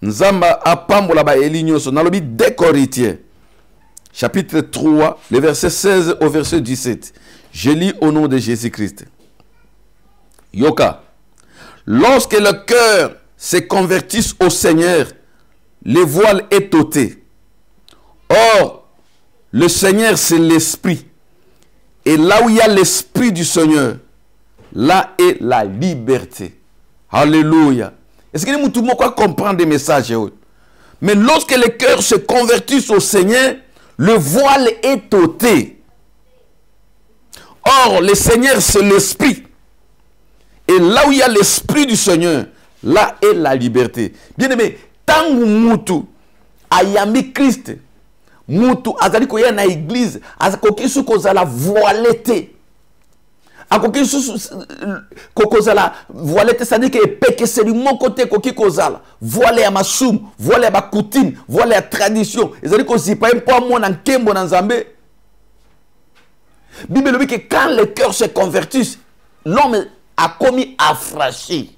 Nzamba apambola ba eli nyoso nalobi 2 Corinthiens chapitre 3 le verset 16 au verset 17. Je lis au nom de Jésus-Christ. Yoka, lorsque le cœur se convertisse au Seigneur, le voile est ôté. Or, le Seigneur, c'est l'Esprit. Et là où il y a l'Esprit du Seigneur, là est la liberté. Alléluia. Est-ce que nous pouvons comprendre des messages? Mais lorsque le cœur se convertisse au Seigneur, le voile est ôté. Or, le Seigneur, c'est l'Esprit. Et là où il y a l'Esprit du Seigneur, là est la liberté. Bien aimé, tant que mutu ayami Christ, mutu azali koya na église, azakoki su kozala voilete. Akoki su kozala voilete, c'est-à-dire que peke c'est du mon côté koki kozala. Voile ya masum, voile ya bakutine, voile ya tradition. Ezali ko zipa mpo mo na nkembo na Nzambe. Bible dit que quand le cœur se convertisse, l'homme a commis affranchi.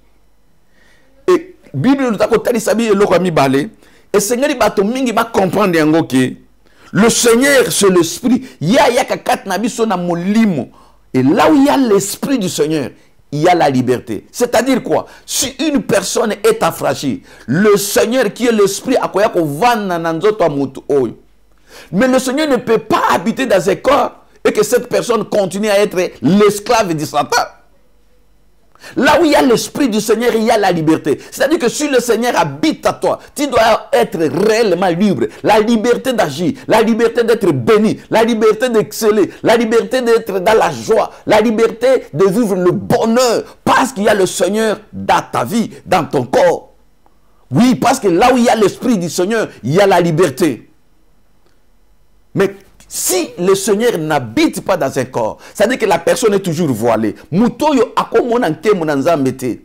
Et Bible nous a contali sabi eloko mi balé. Et Seigneur bato mingi ba comprendre yango ke le Seigneur c'est l'esprit. Ya kakat na biso na molimo. Et là où il y a l'esprit du Seigneur, il y a la liberté. C'est-à-dire quoi? Si une personne est affranchie, le Seigneur qui est l'esprit akoya ko vana na nzoto mutu oyo. Mais le Seigneur ne peut pas habiter dans un corps et que cette personne continue à être l'esclave du Satan. Là où il y a l'Esprit du Seigneur, il y a la liberté. C'est-à-dire que si le Seigneur habite à toi, tu dois être réellement libre. La liberté d'agir, la liberté d'être béni, la liberté d'exceller, la liberté d'être dans la joie, la liberté de vivre le bonheur. Parce qu'il y a le Seigneur dans ta vie, dans ton corps. Oui, parce que là où il y a l'Esprit du Seigneur, il y a la liberté. Mais si le Seigneur n'habite pas dans un corps, c'est-à-dire que la personne est toujours voilée. Mutoyo akomona nke monanzambete.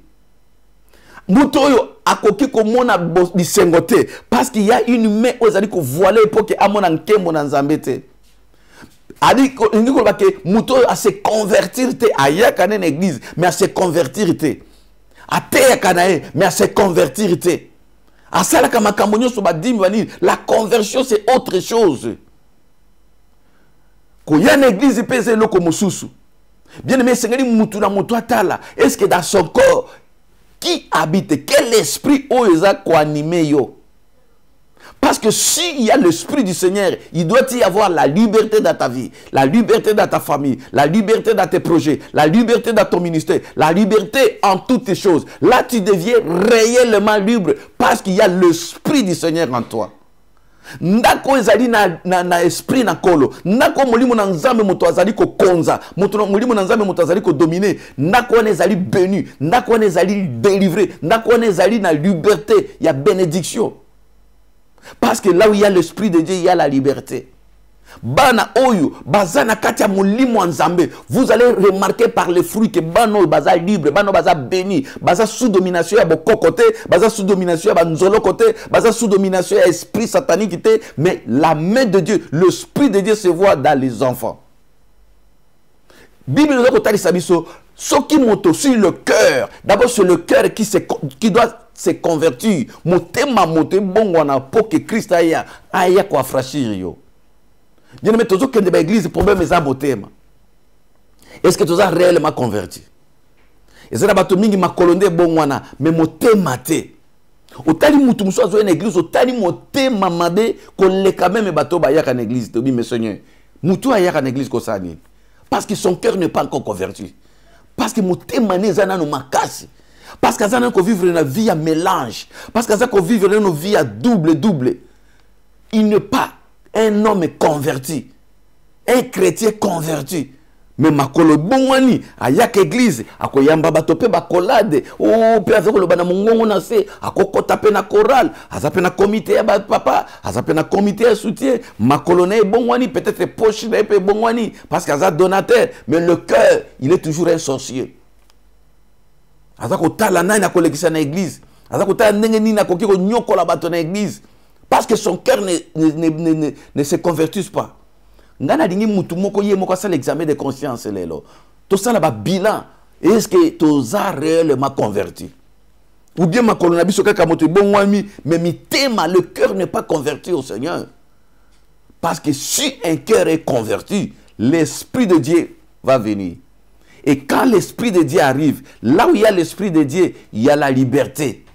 Mutoyo akoki komona bisengote parce qu'il y a une main ozali ko voilée pour que amona nke monanzambete. Adi ko ndiko ba ke mutoyo a se convertir te ayaka na église mais à se convertir te. A te kanae mais à se convertir te. A sala kama kamonyo so ba dimi bani la conversion c'est autre chose. Quand il y a une église pèse le comme sous. Bien aimé, Seigneur, moutouna moutouatala. Est-ce que dans son corps, qui habite? Quel esprit osa ko animé yo? Parce que s'il y a l'esprit du Seigneur, il doit y avoir la liberté dans ta vie, la liberté dans ta famille, la liberté dans tes projets, la liberté dans ton ministère, la liberté en toutes les choses. Là, tu deviens réellement libre parce qu'il y a l'esprit du Seigneur en toi. Ndako ezali na esprit na kolo. Ndako molimo na nzambe moto azali ko konza. Molimo na nzambe moto azali ko dominer. Ndako ezali béni. Ndako ezali délivré. Ndako ezali na liberté. Il y a bénédiction. Parce que là où il y a l'esprit de Dieu, il y a la liberté. Bana oyo, bazana katia molimo nzambe. Vous allez remarquer par les fruits que bano baza libre, bano baza béni, baza sous domination ya boko côté, baza sous domination ya banzolo côté, baza sous domination ya esprit satanique té, mais la main de Dieu, l'esprit de Dieu se voit dans les enfants. Bible nous a contali sabiso, ce qui monte sur le cœur, d'abord c'est le cœur qui doit se convertir. Motema mote bongwana pour que Christ aya ko affranchir yo. Bien aimé, toujours que dans l'église, le problème est motema. Est-ce que tu as réellement converti? Et c'est là-bas que tu as colonné bongwana, mais motema te. Otali mutu muso azo une église, otali motema made ko le quand même bato ba yaka en église, to bi me Seigneur. Mutu ayaka en église ko sani. Parce que son cœur n'est pas encore converti. Parce que mon témoignage est ma casse. Parce que ça n'a vivre une vie à mélange. Parce que ça n'a vivre une vie à double. Il n'est pas un homme converti. Un chrétien converti. Mais makolo bongwani ayaka église akoyamba bato pe bakolade o pe azako bana mongongo na se akokota pe na chorale azape na comité ya papa azape na comité ya soutien makolo na bongwani peut-être poche na pe bongwani parce qu'aza donateur mais le cœur il est toujours un sorcier azako tala na na kolekisa na église azako tala ndenge nini na koki ko nyokola bato na église parce que son cœur ne se convertisse pas. Ngana dingi mutu moko ye moko sa l'examen de conscience lelo. Tout ça là ba bilan. Est-ce que tu as réellement converti? Ou bien ma colonna biso kaka moto bongwami mais mi tema le cœur n'est pas converti au Seigneur. Parce que si un cœur est converti, l'esprit de Dieu va venir. Et quand l'esprit de Dieu arrive, là où il y a l'esprit de Dieu, il y a la liberté.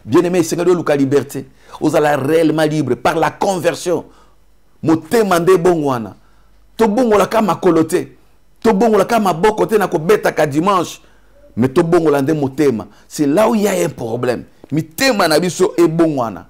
Bien-aimé, Seigneur, la liberté. Vous allez réellement libre par la conversion. Motema nde bongwana to bongola kama kolote to bongola kama bokote na ko beta ka dimanche mais to bongola nde motema c'est là où il y a un problème mitema na biso e bongwana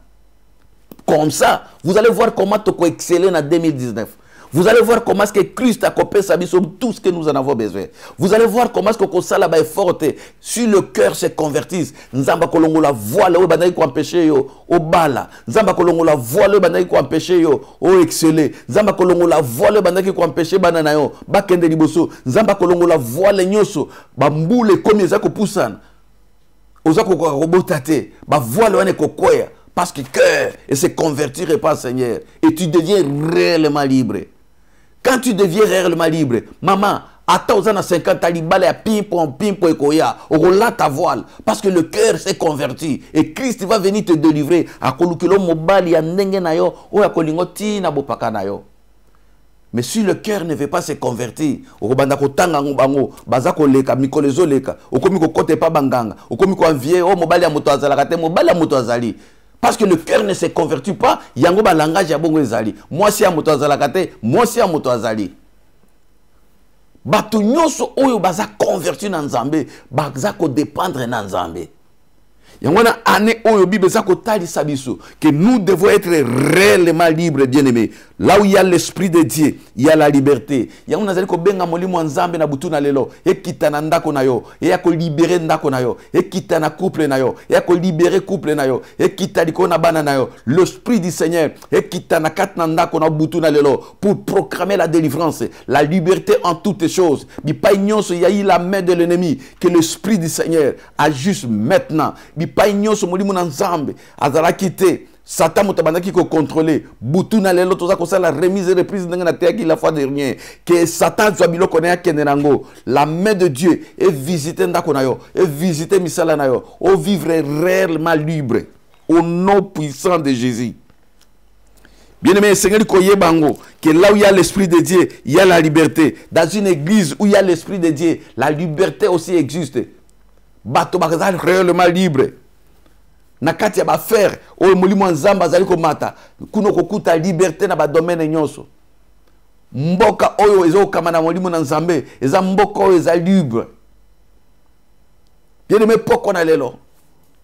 comme ça vous allez voir comment to ko exceller en 2019. Vous allez voir comment est-ce que Christ a coupé sa vie sur tout ce que nous en avons besoin. Vous allez voir comment est-ce que ça là-bas est forte. Si le cœur se convertisse, Nzamba kolongo la voile au banai ko empêcher yo au bala. Nzamba kolongo la voile au banai ko empêcher yo au exceller. Nzamba kolongo la voile au banai ko empêcher banana yo ba kende liboso. Nzamba kolongo la voile nyoso ba mbule komi ezako pusana. Ozako ko robotate ba voile wane ko koya parce que cœur et se convertir pas Seigneur et tu deviens réellement libre. Quand tu deviens réellement libre, maman, attends aux 50 ans, il y a ping-pong, et koya, on relate ta voile, parce que le cœur s'est converti, et Christ va venir te délivrer. Mais si le cœur ne veut pas se convertir, parce que le cœur ne se convertit pas, yango ba langage ya bongo ezali. Moi si amoto azalakate, moi si amoto azali. Bato nyonso oyo baza converti na Nzambe, baza ko dépendre na Nzambe. Yangona année oyo Bible za ko tali sabiso que nous devons être réellement libres, bien-aimés. Là où il y a l'esprit de Dieu, il y a la liberté. Yangona zali ko benga molimo Nzambe na butu na lelo, ekita na ndako na yo, e ya ko libérer ndako na yo, ekita na couple na yo, e ya ko libérer couple na yo, ekita liko na bana na yo. L'esprit du Seigneur, ekita na kat na ndako na butu na lelo pour proclamer la délivrance, la liberté en toutes choses. Bi pa nyonso ya yi la main de l'ennemi que l'esprit du Seigneur ajuste maintenant. Pas ignoso molimo na Nzambe azala kité Satan mutabandaki ko contrôler butu na lelo toza ko sala remise et reprise ndenge na teki la fois dernière que Satan soit biloko na kenenango la main de Dieu est visiter ndako na yo et visiter misala na yo au vivre réellement libre au nom puissant de Jésus. Bien-aimé, Seigneur Koyebango, que là où il y a l'esprit de Dieu, il y a la liberté. Dans une église où il y a l'esprit de Dieu, la liberté aussi existe. Bato bakazali réellement libre. Nakati ya bafaire oyo mulimo Nzamba azali komata kuno kokuta liberté na ba domaine nyonso. Mboka oyo ezo kamana mulimo na Nzambe eza mboka oyo eza libre. Bien-aimé poko na lelo.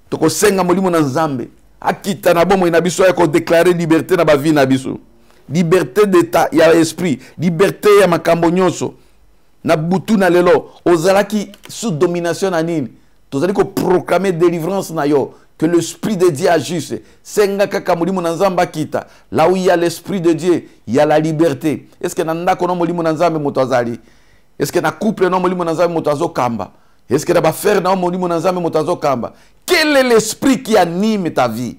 Toko senga mulimo na Nzambe akita na bomo ina biso ya ko déclarer liberté na ba vie na biso. Liberté d'état ya esprit, liberté ya makambo nyonso. Na butu na lelo ozalaki sous domination na nini. Tous allez proclamer délivrance na yo, que l'esprit de Dieu agisse. Senga kaka mulimo na Nzamba kita. Là où il y a l'esprit de Dieu, il y a la liberté. Est-ce que nanda kono mulimo na Nzambe moto azali? Est-ce que na couple na mulimo na Nzambe moto azo kamba? Est-ce que na ba faire na mulimo na Nzambe moto azo kamba? Quel est l'esprit qui anime ta vie?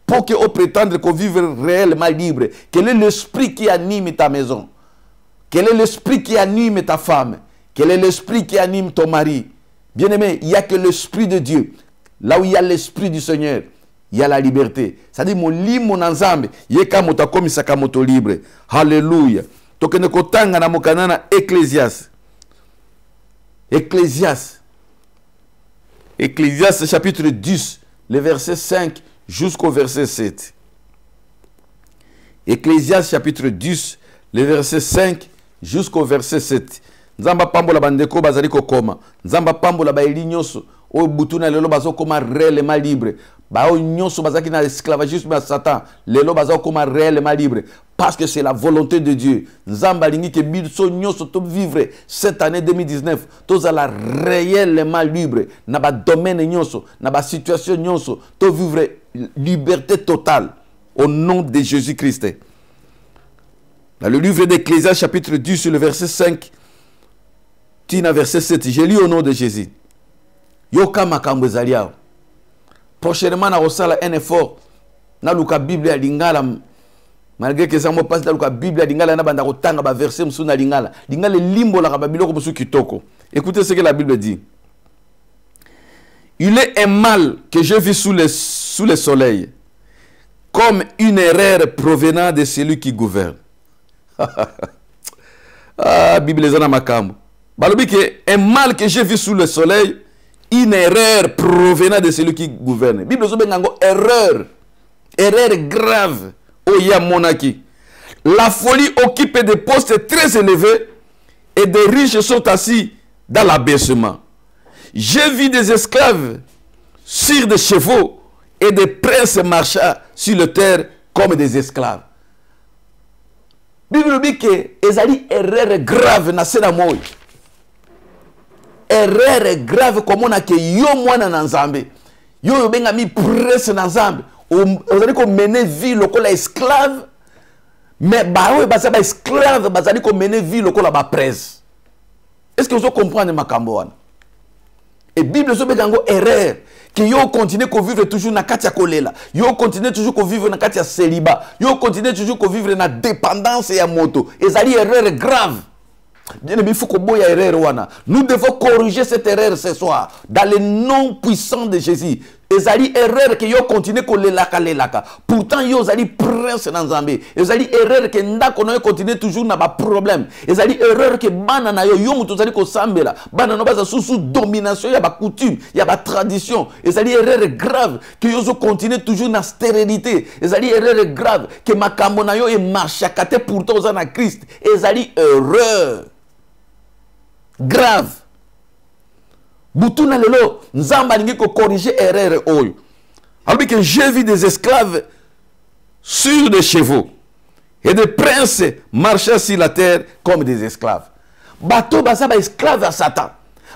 Pour que on prétende qu'on vive réellement libre. Quel est l'esprit qui anime ta maison? Quel est l'esprit qui anime ta femme? Quel est l'esprit qui anime ton mari? Bien-aimé, il n'y a que l'esprit de Dieu. Là où il y a l'esprit du Seigneur, il y a la liberté. C'est-à-dire, mon lit, mon ensemble, il y a kamoto comme ça kamoto libre. Alléluia. Tokene kotanga na mokanana Ecclésias. Ecclésias. Ecclésias chapitre 10, le verset 5 jusqu'au verset 7. Ecclésias chapitre 10, le verset 5 jusqu'au verset 7. Nzamba pambola bandeko bazali kokoma. Nzamba pambola baeli nyonso. O butuna lelo bazo koma réellement libre. Bao nyonso bazaki na esclavagisme à Satan. Lelo bazo koma réellement libre. Parce que c'est la volonté de Dieu. Nzamba lingi ke biso nyonso to vivre cette année 2019. Toza la réellement libre. Na ba domaine nyonso, na ba situation nyonso, to vivre liberté totale au nom de Jésus-Christ. Dans le livre d'Ecclésiaste chapitre 10 sur le verset 5, tina verset 7, je lis au nom de Jésus. Yoka makambo ezaliao. Prochainement na rosala un effort na luka Bible ya lingala, malgré que ça mo passe na luka Bible ya lingala na banda kotanga ba verset musu na lingala. Lingala limbo la ka biloko musu kitoko. Écoutez ce que la Bible dit. Il est un mal que je vis sous le soleil, comme une erreur provenant de celui qui gouverne. Ah, Bible ezana makambo. Balobi que un mal que je vis sous le soleil, une erreur provenant de celui qui gouverne. Bible zobengango erreur. Erreur grave. Oya monaki. La folie occupe des postes très élevés et des riches sont assis dans l'abaissement. J'ai vu des esclaves sur des chevaux et des princes marchant sur la terre comme des esclaves. Bible dit que ezali erreur grave na sena moy. Erreur grave comme on a que yo mwana na nzambe. Yo benga mi prince na nzambe. Ozali ko mener vie lokola esclave. Mais ba we ba esclave bazali ko mener vie lokola ba prince. Est-ce que vous comprenez ma kamboana? Et Bible so begango erreur que yo continue ko vivre toujours na kati ya kolela. Yo continue toujours ko vivre na kati ya célibat. Yo continue toujours ko vivre na dépendance ya moto. Ezali erreur grave. Bien aimé, il faut que boya erreur wana. Nous devons corriger cette erreur ce soir dans le nom puissant de Jésus. Ezali erreur que yo continue ko lelaka. Pourtant yo zali prince na Nzambe. Ezali erreur que ndako no continue toujours na ba problème. Ezali erreur que bana na yo mutu zali ko sambela. Bana no baza sous domination ya ba coutume, ya ba tradition. Ezali erreur grave que yo zo continue toujours na stérilité. Ezali erreur grave que makambo na yo e marchakate pourtant oza na Christ. Ezali erreur grave. Butuna lelo nzamba lingi ko corriger erreur oyo. Alors que j'ai vu des esclaves sur des chevaux et des princes marchant sur la terre comme des esclaves. Bato baza ba esclave à Satan.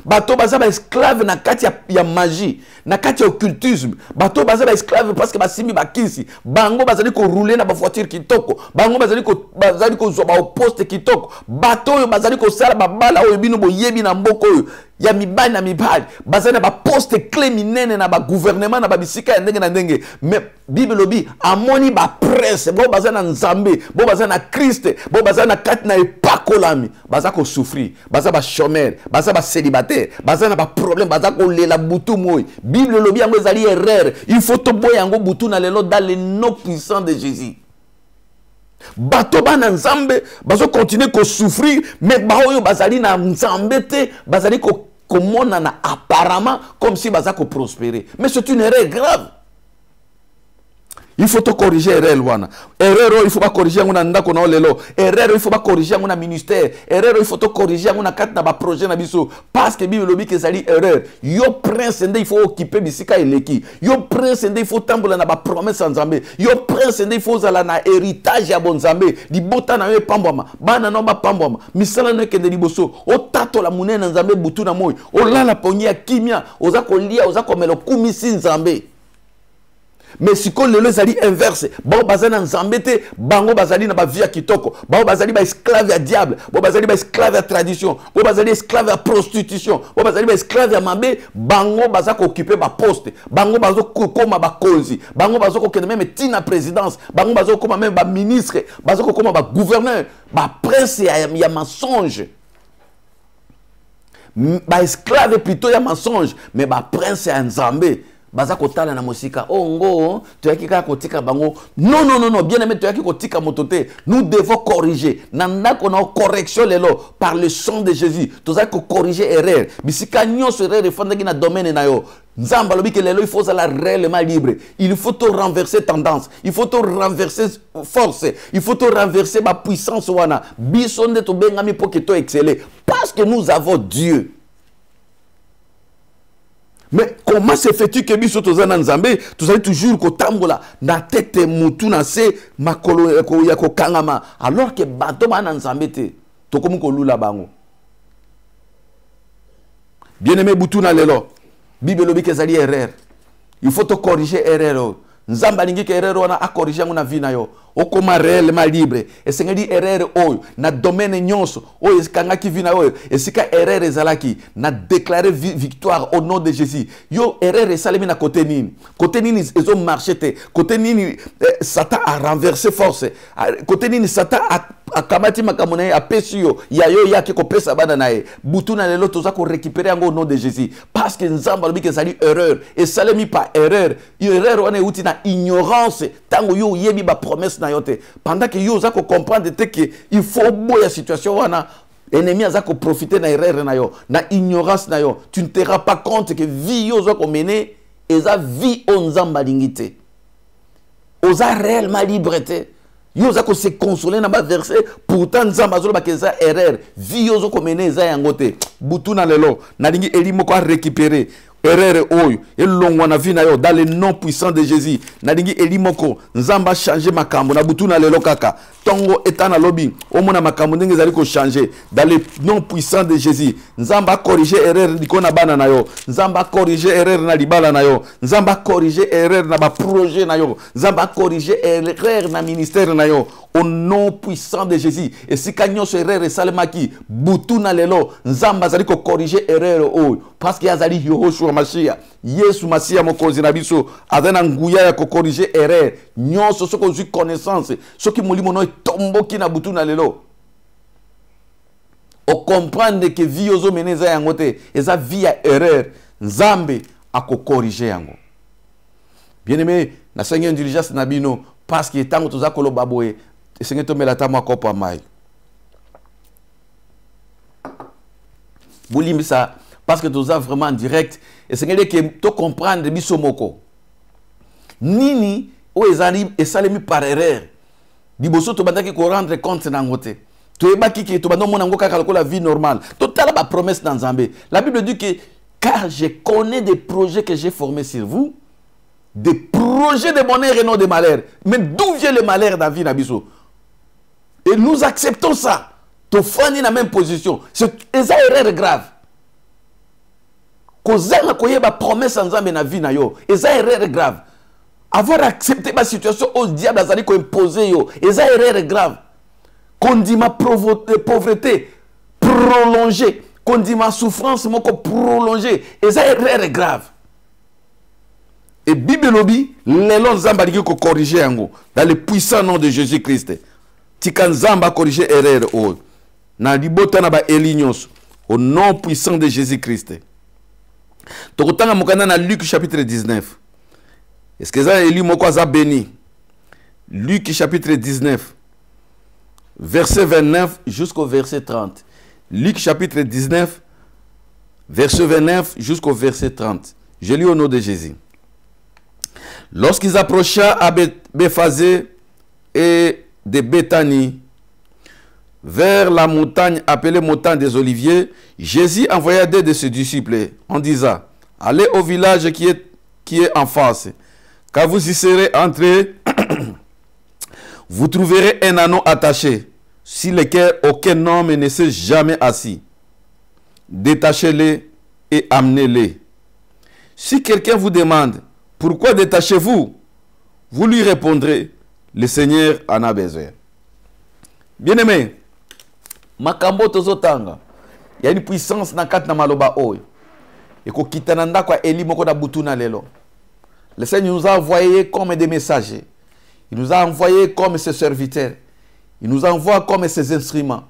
Bato baza ba esclave na kati ya magie, na kati ya occultisme. Bato baza ba esclave parce que basimi bakisi. Bango bazali ko rouler na ba voiture kitoko. Bango bazali ko zo ba poste kitoko. Bato yo bazali ko sala ba bala oyo bino boyebi na mboko oyo. Ya mibali na mibali bazana ba poste clé minene na ba gouvernement na ba bisika ya ndenge na ndenge. Mais Bible lobi amoni ba presse bo bazana nzambe bo bazana Christ bo bazana kati na epakolami baza ko souffrir baza ba chômeur baza ba célibataire bazana ba problème baza ko lela butu moy. Bible lobi yango ezali erreur. Il faut to boya yango butu na lelo dans le nom puissant de Jésus. Bato bana nzambe bazo continuer ko souffrir mais baoyo bazali na nzambe te bazali ko komona na apparemment comme si baza ko prospérer, mais c'est une erreur grave. Il faut te corriger erreur wana. Erreur il faut pas corriger ngona ndako na lelo. Erreur il faut pas corriger ngona ministère. Erreur il faut te corriger ngona kat na ba projet na biso parce que Bible lobi ke zali erreur. Yo prince ndé il faut occuper bisika eleki. Yo prince ndé il faut tambola na ba promesse nzambe. Yo prince ndé il faut zala na héritage ya bonzambe. Di bota na yo pambwama. Bana no ba pambwama. Misala no kende liboso. O tato la munene nzambe butu na moyo. O lala ponya kimia. Oza kolia oza komelo kumisi nzambe. Mais si qu'on le zali inverse, bon bazana nzambete, bango bazali na ba via kitoko, bon bazali ba esclave à diable, bon bazali ba esclave à tradition, bon bazali esclave à prostitution, bon bazali ba esclave à mabe, bango bazako occuper ba poste, bango bazoko koma ba konzi, bango bazoko kende même tina présidence, bango bazoko koma même ba ministre, bazoko koma ba gouverneur, ba prince ya mensonge. Ba esclave plutôt ya mensonge, mais ba prince ya nzambe. baza kotala na mosika oh ngo toyaki kaka kotika bango non bien aimé toyaki kotika motote nous devons corriger nanda kona correction lelo par le sang de Jésus toza ko corriger erreur bisika nyonso erreur efandaki na domaine na yo nzamba lobi ke lelo il faut la réellement libre il faut te renverser tendance il faut te renverser force il faut te renverser ma puissance wana biso nde to bengami pour que to exceller parce que nous avons Dieu. Mais comment se fait-il que biso tozana nzambe tozali toujours kotambola na tête mutu na se makolo ya kokangama alors que bato bana nzambe te tokomi kolula bango. Bien-aimé butu na lelo Bible lobi kezali erreur. Il faut te corriger erreur. Nzamba lingi ke erreur wana a corriger nguna vie na yo. Okoma réellement libre. Et sengeli erreur oyo na domaine nyonso oyo kanga ki vie na yo. Et sika erreur ezalaki na déclarer victoire au nom de Jésus. Yo erreur esalemi na côté nini. Côté nini ezo marché te. Côté nini Satan a renversé force. Côté nini Satan a kamati makamona a pesio ya yo yaki ko pesa bana nae. Butu na lelo toza ko récupérer ngo au nom de Jésus. Parce que nzamba lobi kezali erreur. Et salemi pas erreur. Erreur wana uti na ignorance tango yo yebi ba promesse na yote pendant que yo za ko comprendre que il faut boya situation wana ennemi za ko profiter na erreur na yo na ignorance na yo tu ne te rends pas compte que vie yo za ko mener eza vie onzamba lingité oza réellement liberté yo za ko se consoler na ba verset pourtant nzamba zo ba keza erreur vie yo za ko mener eza yangote butu na lelo na lingi elimo ko récupérer erreur oyo elongwa na vie na yo dans le nom puissant de Jésus nadingi elimoko nzamba changer makambo na butu na lelo kaka tongo etana lobi omona makambo ndenge zali ko changer dans le nom puissant de Jésus nzamba corriger erreur dikona bana na yo nzamba corriger erreur na libala na yo nzamba corriger erreur na ba projet na yo nzamba corriger erreur na ministère na yo au nom puissant de Jésus et si kanyo so erreur salemaki butu na lelo nzamba zali ko corriger erreur oyo parce que azali Yehoshua Mashia Yesu Masiya mokonzi na biso azana nguya ya ko corriger erreur nyonso soko zui connaissance soki molimo no tomboki na butu na lelo o comprendre que vie ozo meneza yango te eza vie ya erreur nzambe ako corriger yango bien aimé na seigneur indulgence na bino parce que tango toza koloba boye seigneur to melata mwa kopa mai bolimbisa parce que tu as vraiment en direct et c'est que tu comprends de bisomoko nini o ezali esalemi par erreur biboso to bandaki ko rendre compte na ngote to ebaki ki to bando mona ngoka kala la vie normale total ba promesse dans Nzambe la Bible dit que car je connais des projets que j'ai formés sur vous des projets de bonheur et non de malheur mais d'où vient le malheur dans la vie na biso et nous acceptons ça to fani na même position c'est une erreur grave kozanga koyeba promesse nzambe na vie na yo eza erreur grave avoir accepté ma situation au diable azali ko imposer yo eza erreur grave kondima pauvreté prolongée kondima souffrance moko prolongée eza erreur grave et Bible lobi lelo nzamba liki ko corriger yango dans le puissant nom de Jésus-Christ tika nzamba corriger erreur o na libota na ba elignos au nom puissant de Jésus-Christ. Tokotanga mokanda na Luc chapitre 19. Est-ce que ça Eli moko za béni? Luc chapitre 19 verset 29 jusqu'au verset 30. Luc chapitre 19 verset 29 jusqu'au verset 30. Je lis au nom de Jésus. Lorsqu'ils approchèrent à Béphasé et de Béthanie, vers la montagne appelée montagne des Oliviers, Jésus envoya deux de ses disciples en disant, allez au village qui est en face. Quand vous y serez entrés, vous trouverez un anneau attaché, sur lequel aucun homme ne s'est jamais assis. Détachez-les et amenez-les. Si quelqu'un vous demande, pourquoi détachez-vous? Vous lui répondrez, le Seigneur en a besoin. Bien-aimé, makambo tozotanga ya une puissance na kati na maloba oyo eko kitana ndako ya Eli moko na butuna lelo. Le Seigneur nous a envoyé comme des messagers, il nous a envoyé comme ses serviteurs, il nous envoie comme ses instruments.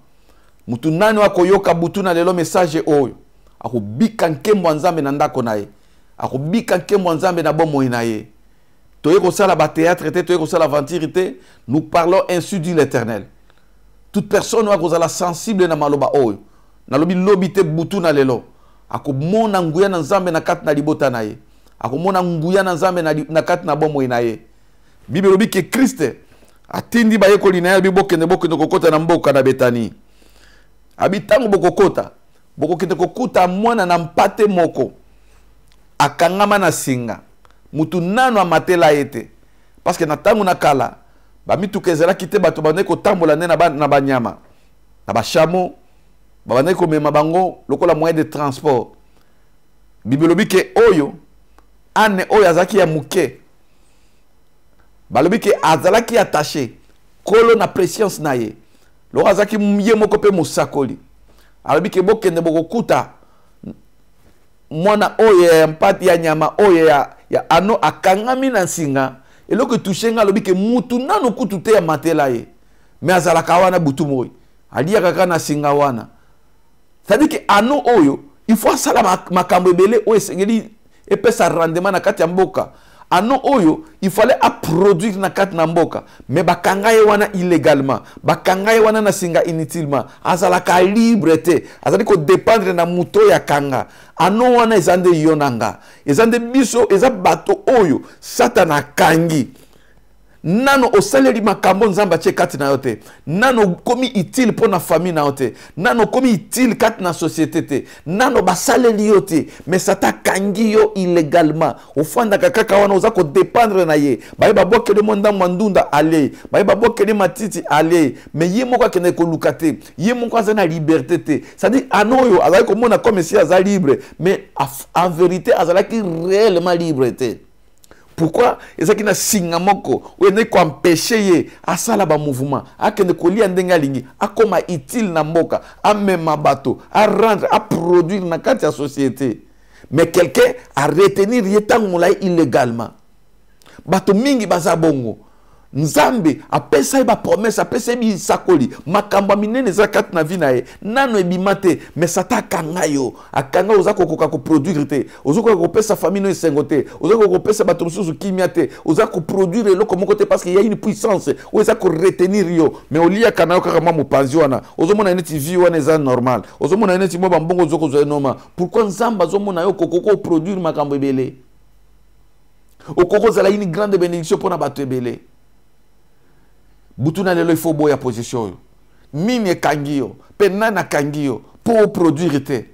Mutu nani wa koyoka butuna lelo message oyo ako bika nkembo nzambe na ndako naye akobika nkembo nzambe na bomoi na ye toye kosala ba théâtre te toye kosala aventure te nous parlons ainsi dit l'Éternel. Toute personne wa kozala sensible na maloba oyo na lobi lobi te butu na lelo akomona nguya na nzambe na kati na libota na ye akomona nguya na nzambe na kati na bomoi na ye. Bible lobi ke Christ atindi ba yekoli na ye bokende kokota na mboka na Betani. Abitango bokokota bokokende kokuta mwana na mpate moko akangama na singa mutu nano amatela ete parce que na tango na kala ba mitukezela kite bato bane ko tambola ne na banyama na ba chameau ba bane ko mema bango lokola moyen de transport. Bible lobi ke oyo ane oyo azaki ya muke balobi ke azalaki attaché kolo na prescience na ye lo azaki ye moko pe musakoli alobi ke bokende bokokuta mwana oyo ya mpati ya nyama oyo ya ano akangami na singa eloko touchenga alobi ke mutu nano kutu te ya matela ye me azalaka wana butu moi aliya kaka na singa wana. C'est-à-dire que ano oyo il faut asala makambo ebele oyo esengeli epesa rendement na kati ya mboka. Ano oyo il fallait à produire na kati na mboka mais bakanga ye wana illégalement bakanga ye wana na singa inutilement azalaka libre te azali ko dépendre na muto ya kanga. Ano wana ezande yonanga ezande biso eza bato oyo satana kangi nano osaleri makambo nzamba che kati na yote nano komi utile pour na famille na yote nano komi utile kati na société te nano basaleli yote mais sata kangi yo illégalement ofanda kaka wana oza ko dépendre na ye baye babokele monda mwandunda ale baye babokele matiti ale mais ye moko akene ko lukate ye moko azana liberté te ça dit anoyo azali ko mona comme si azali libre mais en vérité azalaki réellement libre te. Pourquoi? Ezaki na singa moko ou ene ko empêcher ye asala ba mouvement akende ko lia ndenga lingi akoma utile na mboka amema bato a rendre a produire na kati ya société mais quelqu'un a retenir ye tangola illégalement bato mingi baza bongo nzambe apesa ba promesse apesa bi sakoli makamba minene za kati na vie na ye nano ebimate mais sataka ngayo akanga ozako koka ko produire te ozako ko pesa famille no esengote ozako ko pesa bato mususu kimia te ozako produire eloko moko te parce qu'il y a une puissance ozako retenir yo mais olia kana kaka mamu panzi wana ozomona neti vie wana eza normal ozomona neti mo bambongo ozoko zo normal pourquoi nzamba ozomona yo kokoko produire makambo ebele okoko zala une grande bénédiction pour na bato ebele. Butuna lelo il faut boya position yo nini kangio pe nana kangio pour produire te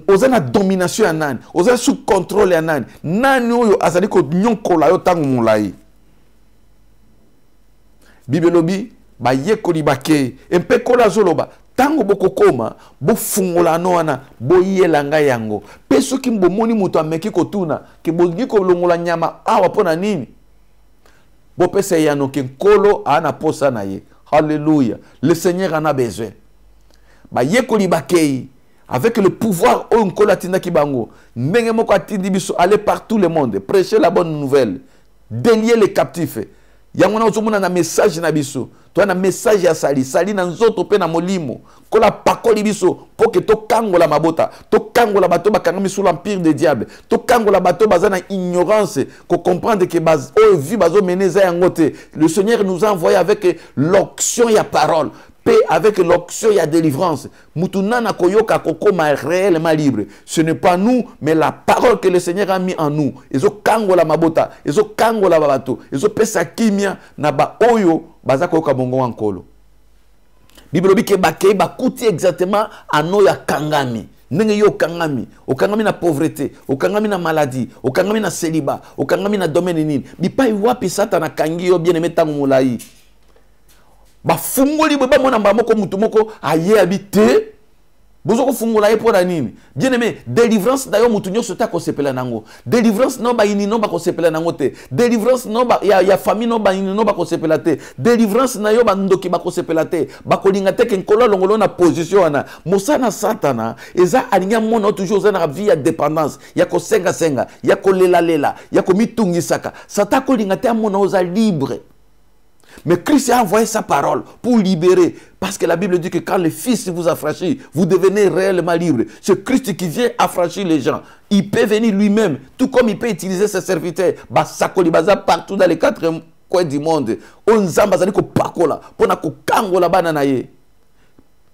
oza na domination ya nani oza sous contrôle ya nani nani oyo azali ko nyonkola yo tangu mulai. Bible lobi ba yekoli bakei empe kola zoloba tango bokokoma bofungola no wana boyelanga yango pe soki mbomoni muto ameki kotuna ke bogi ko longola nyama awa pona nini bopesa yano ke nkolo ana posa na ye. Alléluia. Le Seigneur en a besoin. Ba yekoli bakei avec le pouvoir o nkolo atinda kibango ndenge moko atindi biso aller partout le monde prêcher la bonne nouvelle délier les captifs yango na ozomona na message na biso to na message ya sali na nzoto pe na molimo kola pakoli biso po ke to kangola mabota to kangola bato bakangami sous l'empire des diables to kangola bato bazana ignorance ko comprendre que baz o vie bazo meneza yango te. Le Seigneur nous a envoyé avec l'onction ya parole paix avec l'onction ya délivrance mutunana koyoka kokoma réellement libre. Ce n'est pas nous mais la parole que le Seigneur a mis en nous. Ezo kangola mabota ezo kangola babato ezo pesa kimia na ba oyo baza koyoka bongo wankolo. Bible lobi ke bakei bakuti exactement ano ya kangami ndenge yo kangami okangami na pauvreté okangami na maladie okangami na célibat okangami na domaine nini bipai wapi satana kangi yo bien aimé tangu mulai bafungoli bwe bamona mbamoko mutu moko aye habité bozoko fungola ye pona nini bien aimé délivrance na yo mutu nyonso ta ko sepela nango délivrance no ba ini no ba ko sepela nango te délivrance no ba ya famille no ba ini no ba ko sepela te délivrance na yo ba ndoki ba ko sepela te ba ko linga te ke nkolo longolo na position wana mosana satana eza alinga mona toujours za na vie ya dépendance ya ko senga ya ko lela ya ko mitungisaka sata ko linga te mona oza libre Mais Christ a envoyé sa parole pour libérer. Parce que la Bible dit que quand le Fils vous affranchit, vous devenez réellement libre. C'est Christ qui vient affranchir les gens. Il peut venir lui-même, tout comme il peut utiliser ses serviteurs. Basakoli baza partout dans les 4 coins du monde. On zamba zali ko pakola, pona ko kangola bana na ye.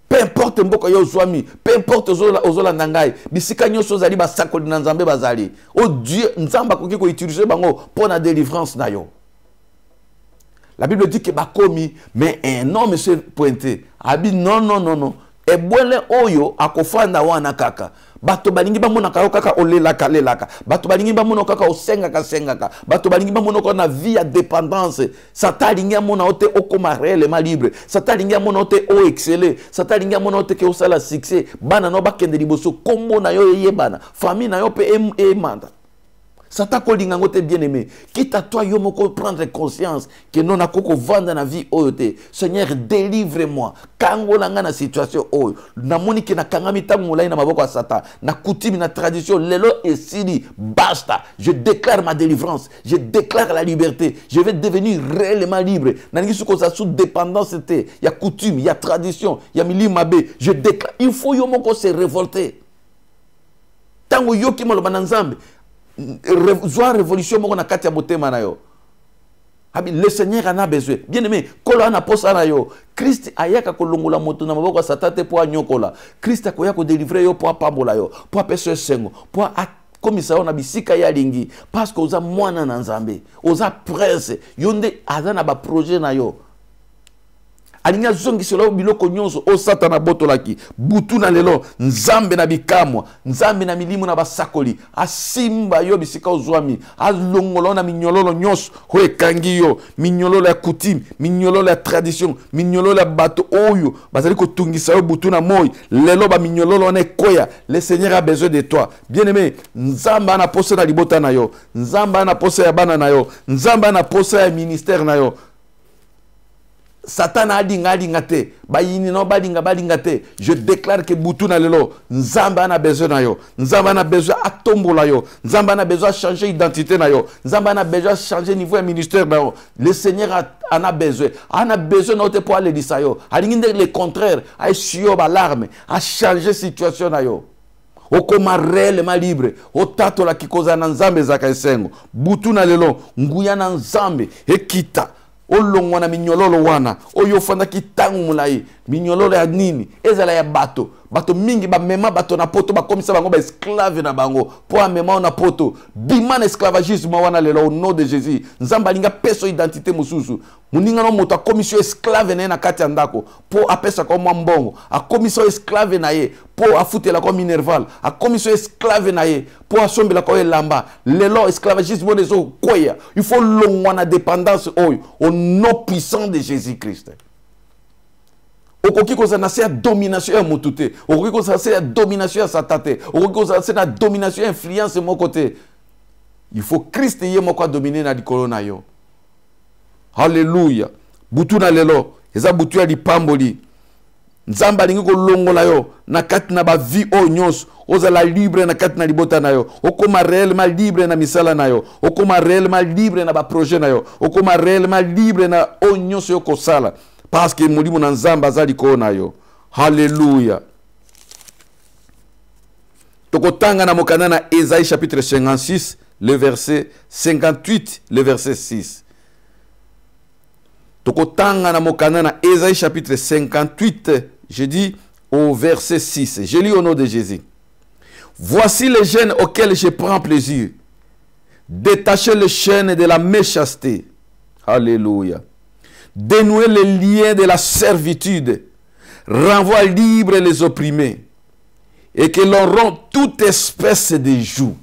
Peu importe mboko yo zwami, peu importe ozola nangai, bisika nyoso zali basakoli na nzambe bazali. Oh Dieu, nzamba koki ko utiliser bango pona délivrance na yo. La Bible dit que bakomi, mais un homme se pointé. Abi non. E bwele oyo akofanda wana kaka. Bato balingi ba mona kaka olelaka lelaka. Bato balingi ba mona kaka osengaka. Bato balingi ba mona na vie à dépendance. Satan lingi mona ote okoma réellement libre. Satan lingi mona ote o exceller. Satan lingi mona ote ke osala succès. Bana no bakende liboso kombo na yo yebana. Famille na yo pe manda. Satan kolingango te bien-aimé. Quitte à toi, yomoko prendre conscience que non a koko vendre na vie oyote. Seigneur, délivre-moi. Kango langa na situation oyo. Na moni ke na kangami tamulai na maboko a Satan. Na coutume na tradition lelo esili basta. Je déclare ma délivrance. Je déclare la liberté. Je vais devenir réellement libre. Nangi suko sa sous dépendance te. Il y a coutume, il y a tradition, il y a milimabe. Je déclare. Il faut yomoko se révolter. Tango yoki molo bananzambe. Zoa révolution moko na kati ya motema na yo. Le Seigneur en a besoin. Bien aimé, kolo ana posa na yo. Christ ayaka kolongola moto na maboko Satan te po anyokola. Christ akoya ko délivrer yo po apambola yo, po apesa sengo, po komisa yo na bisika ya lingi parce que oza mwana na Nzambe, oza prince, yonde azana ba projet na yo. Alinga zongi selo biloko nyonso o Satana botolaki butu na lelo Nzambe na bikamwa Nzambe na milimu na basakoli asimba yo bisika ozwami alongolo na minyololo nyonso ho ekangi yo minyololo ya coutume minyololo ya tradition minyololo ya bato oyo bazali ko tungisa yo butu na moi lelo ba minyololo na ekoya. Le Seigneur a besoin de toi bien-aimé. Nzambe ana posa na libota na yo, Nzambe ana posa ya bana na yo, Nzambe ana posa ya ministère na yo. Satan a dingate, bayini no balinga te. Je déclare que Butuna lelo, Nzamba a besoin na yo, Nzamba a besoin à tombola yo, Nzamba a besoin de changer identité na yo, Nzamba a besoin de changer niveau de ministère na yo. Le Seigneur en a besoin de pour aller dire ça yo. Alinginde le contraire, à suivre l'alarme, à changer situation na yo. Okoma réellement libre, otato la kikoza na Nzambe zaka esengo. Butuna lelo, nguya na Nzambe ekita. Olongwa na minyololo wana oyo fanda kitangu mulai minyololo ya nini ezala ya bato mingi ba mema bato na poto ba komisa bango ba esclave na bango po amema na poto bimana esclavagisme wana lelo au nom de Jésus. Nzamba linga peso identité mususu muninga no moto akomisio esclave na kati andako po apesa ko mbongo akomisio esclave na ye po afutela ko minerval akomisio esclave na ye po asombela ko elamba lelo esclavagisme nezo koya. Il faut longwa na dépendance oyo au nom puissant de Jésus-Christ. Okoki ko na se domination ya motute, okoki ko se domination ya satate, okoki ko se na domination influence mon côté. Il faut Christ yé moko dominer na likolo na yo. Alléluia. Butu na lelo, eza butu ya lipamboli. Nzamba lingi ko longola yo na kati na ba vie o nyos, ozala libre na kati na libota na yo. Okoma réellement libre na misala na yo. Okoma réellement libre na ba projet na yo. Okoma réellement libre na o nyos yo kosala. Parce que Moulimo Nzamba azali kona yo. Alléluia. Tokotanga na mokana na Esaïe chapitre 56, le verset 58, le verset 6. Tokotanga na mokana na Esaïe chapitre 58, je dis au verset 6. Je lis au nom de Jésus. Voici les chaînes auxquelles je prends plaisir. Détachez les chaînes de la méchanceté. Alléluia. Dénouer les liens de la servitude, renvoie libre les opprimés, et que l'on rompt toute espèce de joug.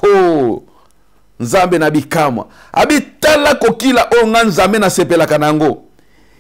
Oh, Nzambe na bikama. Abitala kokila onga Nzambe na sepela kanango.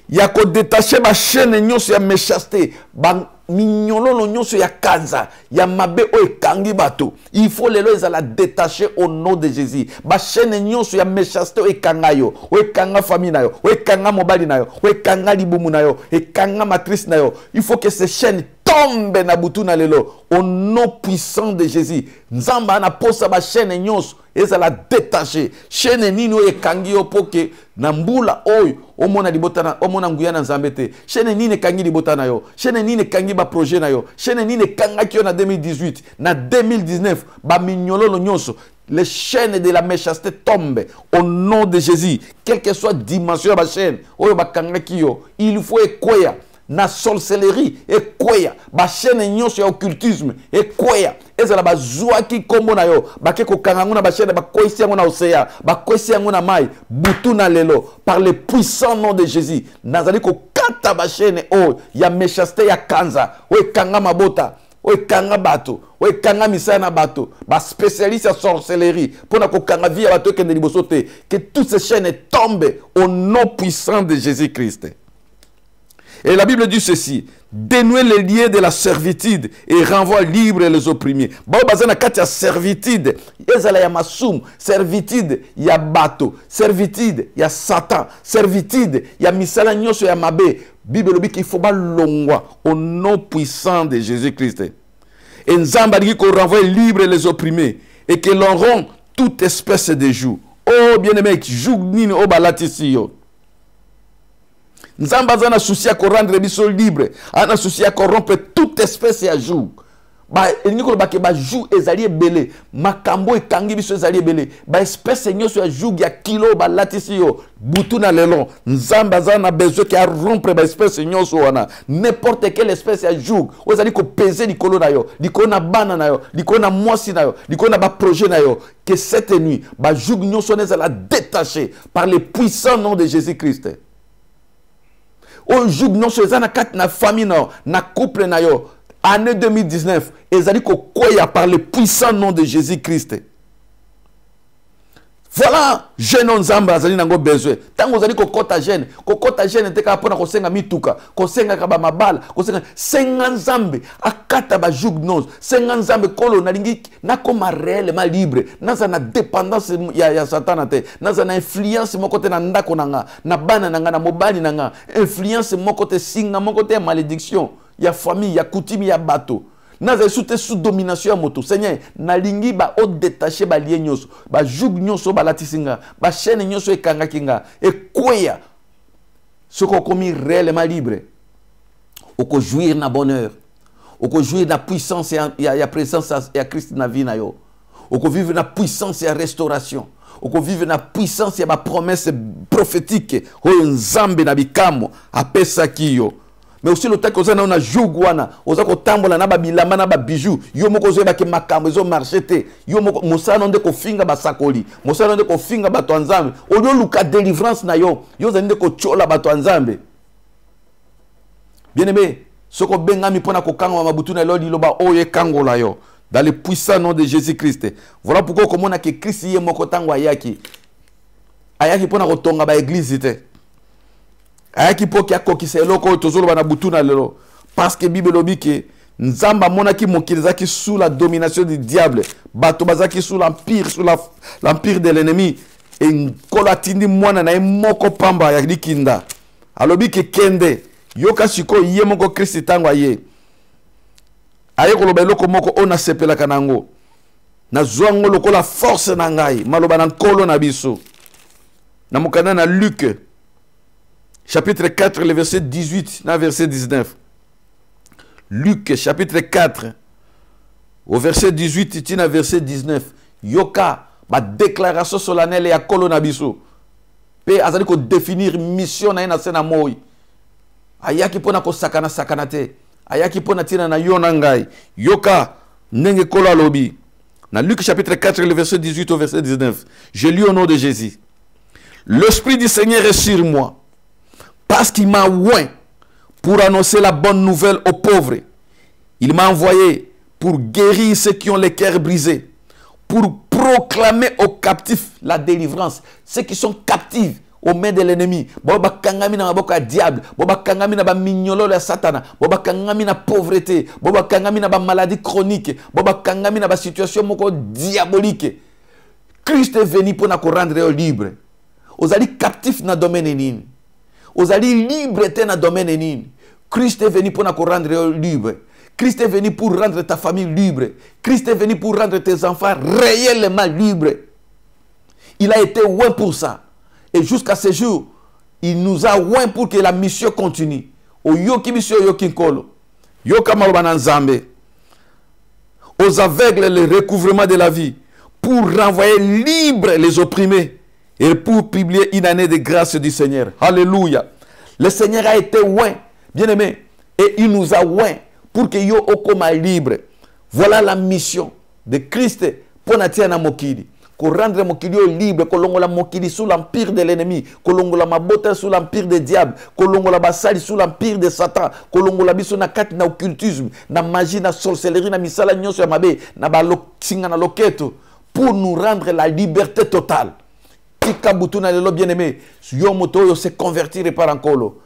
Ya ko détacher ba chaîne nyonso ya méchanceté, ba minyololo nyonso ya kanza, ya mabe o ekangi bato. Il faut lelo ezala détacher au nom de Jésus. Ba chaîne nyonso ya méchanceté o ekanga yo, o ekanga famille na yo, o ekanga mobali na yo, o ekanga libumu na yo, ekanga matrice na yo. Il faut que ces chaînes tombe na butu na lelo au nom puissant de Jésus. Nzamba na posa ba chaîne nyonso ezala détaché. Chaîne nini oyo ekangi yo poke na mbula oyo omona libota na omona nguya na Nzambe te. Chaîne nini ekangi libota na yo. Chaîne nini ekangi ba projet na yo. Chaîne nini ekangaki yo na 2018 na 2019 ba minyololo nyonso. Les chaînes de la méchanceté tombent au nom de Jésus. Quelle que soit la dimension de la chaîne, il faut écouer na sorcellerie, écouer la chaîne de occultisme, écouer et ça la joie qui comme na yo, ba ke ko kangana ba chaîne ba koisi ngona océan, ba koisi ngona mai, butu na lelo par le puissant nom de Jésus. Nazali ko kata ba chaîne o ya méchanceté ya kanza, o kanga mabota. Oui, kanga bato, oui, kanga misana bato, ba spécialiste en sorcellerie, pour na kanga vie bato que que toutes ces chaînes tombent au nom puissant de Jésus-Christ. Et la Bible dit ceci: dénouer les liens de la servitude et renvoie libre les opprimés. Ba bazana kati ya servitude, ezala ya masum, servitude ya bato, servitude ya Satan, servitude ya misala nyoso ya mabe. Bible dit qu'il faut pas longwa au nom puissant de Jésus-Christ. Et Nzamba dit qu'on renvoie libre les opprimés et que l'on rend toute espèce de joug. Oh bien-aimé, joug nini o balatisi yo. Nzamba zana souci à qu'on rendre biso libre, ana souci à corrompre toute espèce de joug. Ba eliniko ba ke ba joug ezali belé, makambo ekangi biso ezali belé. Ba espèce nyoso ya joug ya kilo ba latisi yo, butu na lelo. Nzamba zana besoin ki a rompre ba espèce nyoso wana. N'importe quelle espèce ya joug, ozali ko peser likolo na yo, likolo na bana na yo, likolo na mwasi na yo, likolo na ba projet na yo. Que cette nuit, ba joug nyoso nezala détaché par le puissant nom de Jésus-Christ. O joug nyoso ezana kat na famille na couple na yo. Année 2019, ezali ko koya par le puissant nom de Jésus-Christ. Voilà, jeune Nzamba azali nango besoin. Tango zali ko kota jeune te ka pona ko senga mituka, ko senga ka ba mabala, ko senga Nzambe akata ba jugnos, senga Nzambe kolo na lingi na koma réellement libre, naza na dépendance ya Satan te, naza na influence moko te na ndako nanga, na bana nanga na mobali nanga, influence moko te singa moko te malédiction. Il y a famille, il y a coutume, il y a bateau. Naza sous domination ya moto. Seigneur, na lingi ba o détaché ba lien nyoso, ba joug nyoso ba latisinga, ba chaîne nyoso e kanga kinga, e kwea. Ce qu'on commis réellement libre. Oko jouir na bonheur. Oko jouir na puissance ya présence ya Christ na vie na yo. Oko vivre na puissance ya restauration. Oko vivre na puissance ya ba promesse prophétique. Oyo Nzambe na bikamo apesa kiyo. Mais aussi le temps que on a jougwana, on a kotambola na ba bilamba na ba bijou, yo moko zo ba ke makambo zo marchete, yo moko musana nde ko finga ba sakoli, musana nde ko finga ba Nzambe, o yo luka délivrance na yo, yo za nde ko chola ba Nzambe. Bien-aimé, soko bengami pona ko kanga mabutu na lo liloba oye kangola yo, dans le puissant nom de Jésus-Christ. Voilà pourquoi comme on a que Christ yé moko tango ayaki. Ayaki pona ko tonga ba église te. Ayaki po kia kokisa eloko tozolo bana butu na lelo parce que Bible lobi ke Nzamba monaki mokilizaki sous la domination du diable, bato bazaki sous l'empire l'empire de l'ennemi et nkolo atindi mwana na moko pamba ya likinda alobi ke kende yoka siko ye moko Kristo tango aye aye koloba eloko moko ona sepela kanango na zwango lokola force na ngai maloba na nkolo na biso na mokana na Luc chapitre 4, le verset 18, na verset 19. Luc, chapitre 4, au verset 18, tina verset 19. Yoka, ma déclaration solennelle ya kolo na biso. Pe azali ko définir mission na ina sena moi. Ayaki pona ko sakana te. Ayaki pona tina na yona ngai. Yoka, nenge kolo alobi. Na Luc, chapitre 4, le verset 18 au verset 19. Je lis au nom de Jésus. L'Esprit du Seigneur est sur moi, parce qu'il m'a oint pour annoncer la bonne nouvelle aux pauvres. Il m'a envoyé pour guérir ceux qui ont les cœurs brisés, pour proclamer aux captifs la délivrance, ceux qui sont captifs aux mains de l'ennemi. Boba kangami na maboka diable, boba kangami na ba mignolo la satana, boba kangami na pauvreté, boba kangami na ba maladie chronique, boba kangami na ba situation moko diabolique. Christ est venu pour nous rendre libre. Ozali captif na domaine nini. Ozali libre te na domaine nini. Christ est venu pour nous rendre libre. Christ est venu pour rendre ta famille libre. Christ est venu pour rendre tes enfants réellement libres. Il a été loin pour ça. Et jusqu'à ce jour, il nous a loin pour que la mission continue. Oyoki mission yoki nkolo. Yoka malobana nzambe. Aux aveugles le recouvrement de la vie. Pour renvoyer libres les opprimés. Et pour publier une année de grâce du Seigneur. Alléluia. Le Seigneur a été loin. Bien aimé. Et il nous a loin. Pour que yo okoma libre. Voilà la mission de Christ pour Natiana Mokili. Pour rendre Mokili libre, kolongola Mokili sous l'empire de l'ennemi, kolongola Mabota sous l'empire des diables, kolongola Basali sous l'empire de Satan, kolongola biso na kati na occultisme, na magie, na sorcellerie, na misala nyonso ya mabe, na singa na loketo, pour nous rendre la liberté totale. Tika butuna lelo bien aimé, yo moto yo se convertir par ankolo.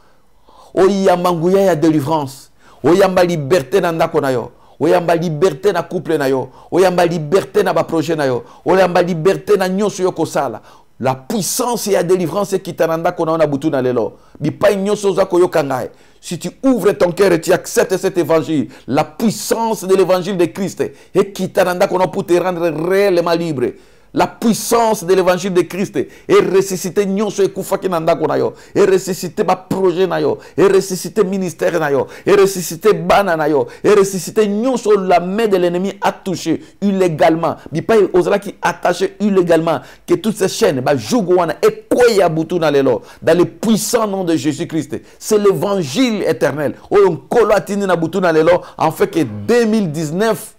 Oyamba nguya ya délivrance, oyamba liberté na ndako na yo. Oyamba liberté na couple na yo. Oyamba liberté na ba projet na yo. Oyamba liberté na nyonso yo kosala. La puissance et la délivrance qui t'ananda qu'on a butu na lelo. Bi pa nyonso za ko yo kangai. Si tu ouvres ton cœur et tu acceptes cet évangile, la puissance de l'évangile de Christ et qui t'ananda qu'on a pour te rendre réellement libre. La puissance de l'évangile de Christ et ressusciter nyonso ekufa kinanda kona yo et ressusciter ma projet na yo et ressusciter ministère na yo et ressusciter bana na yo et ressusciter nyonso la main de l'ennemi a touché illégalement bi pa ozala qui attaché illégalement que toutes ces chaînes ba jugo wana et koya butu na lelo dans le puissant nom de Jésus-Christ. C'est l'évangile éternel oyo nkolo atini na butu na lelo en fait que 2019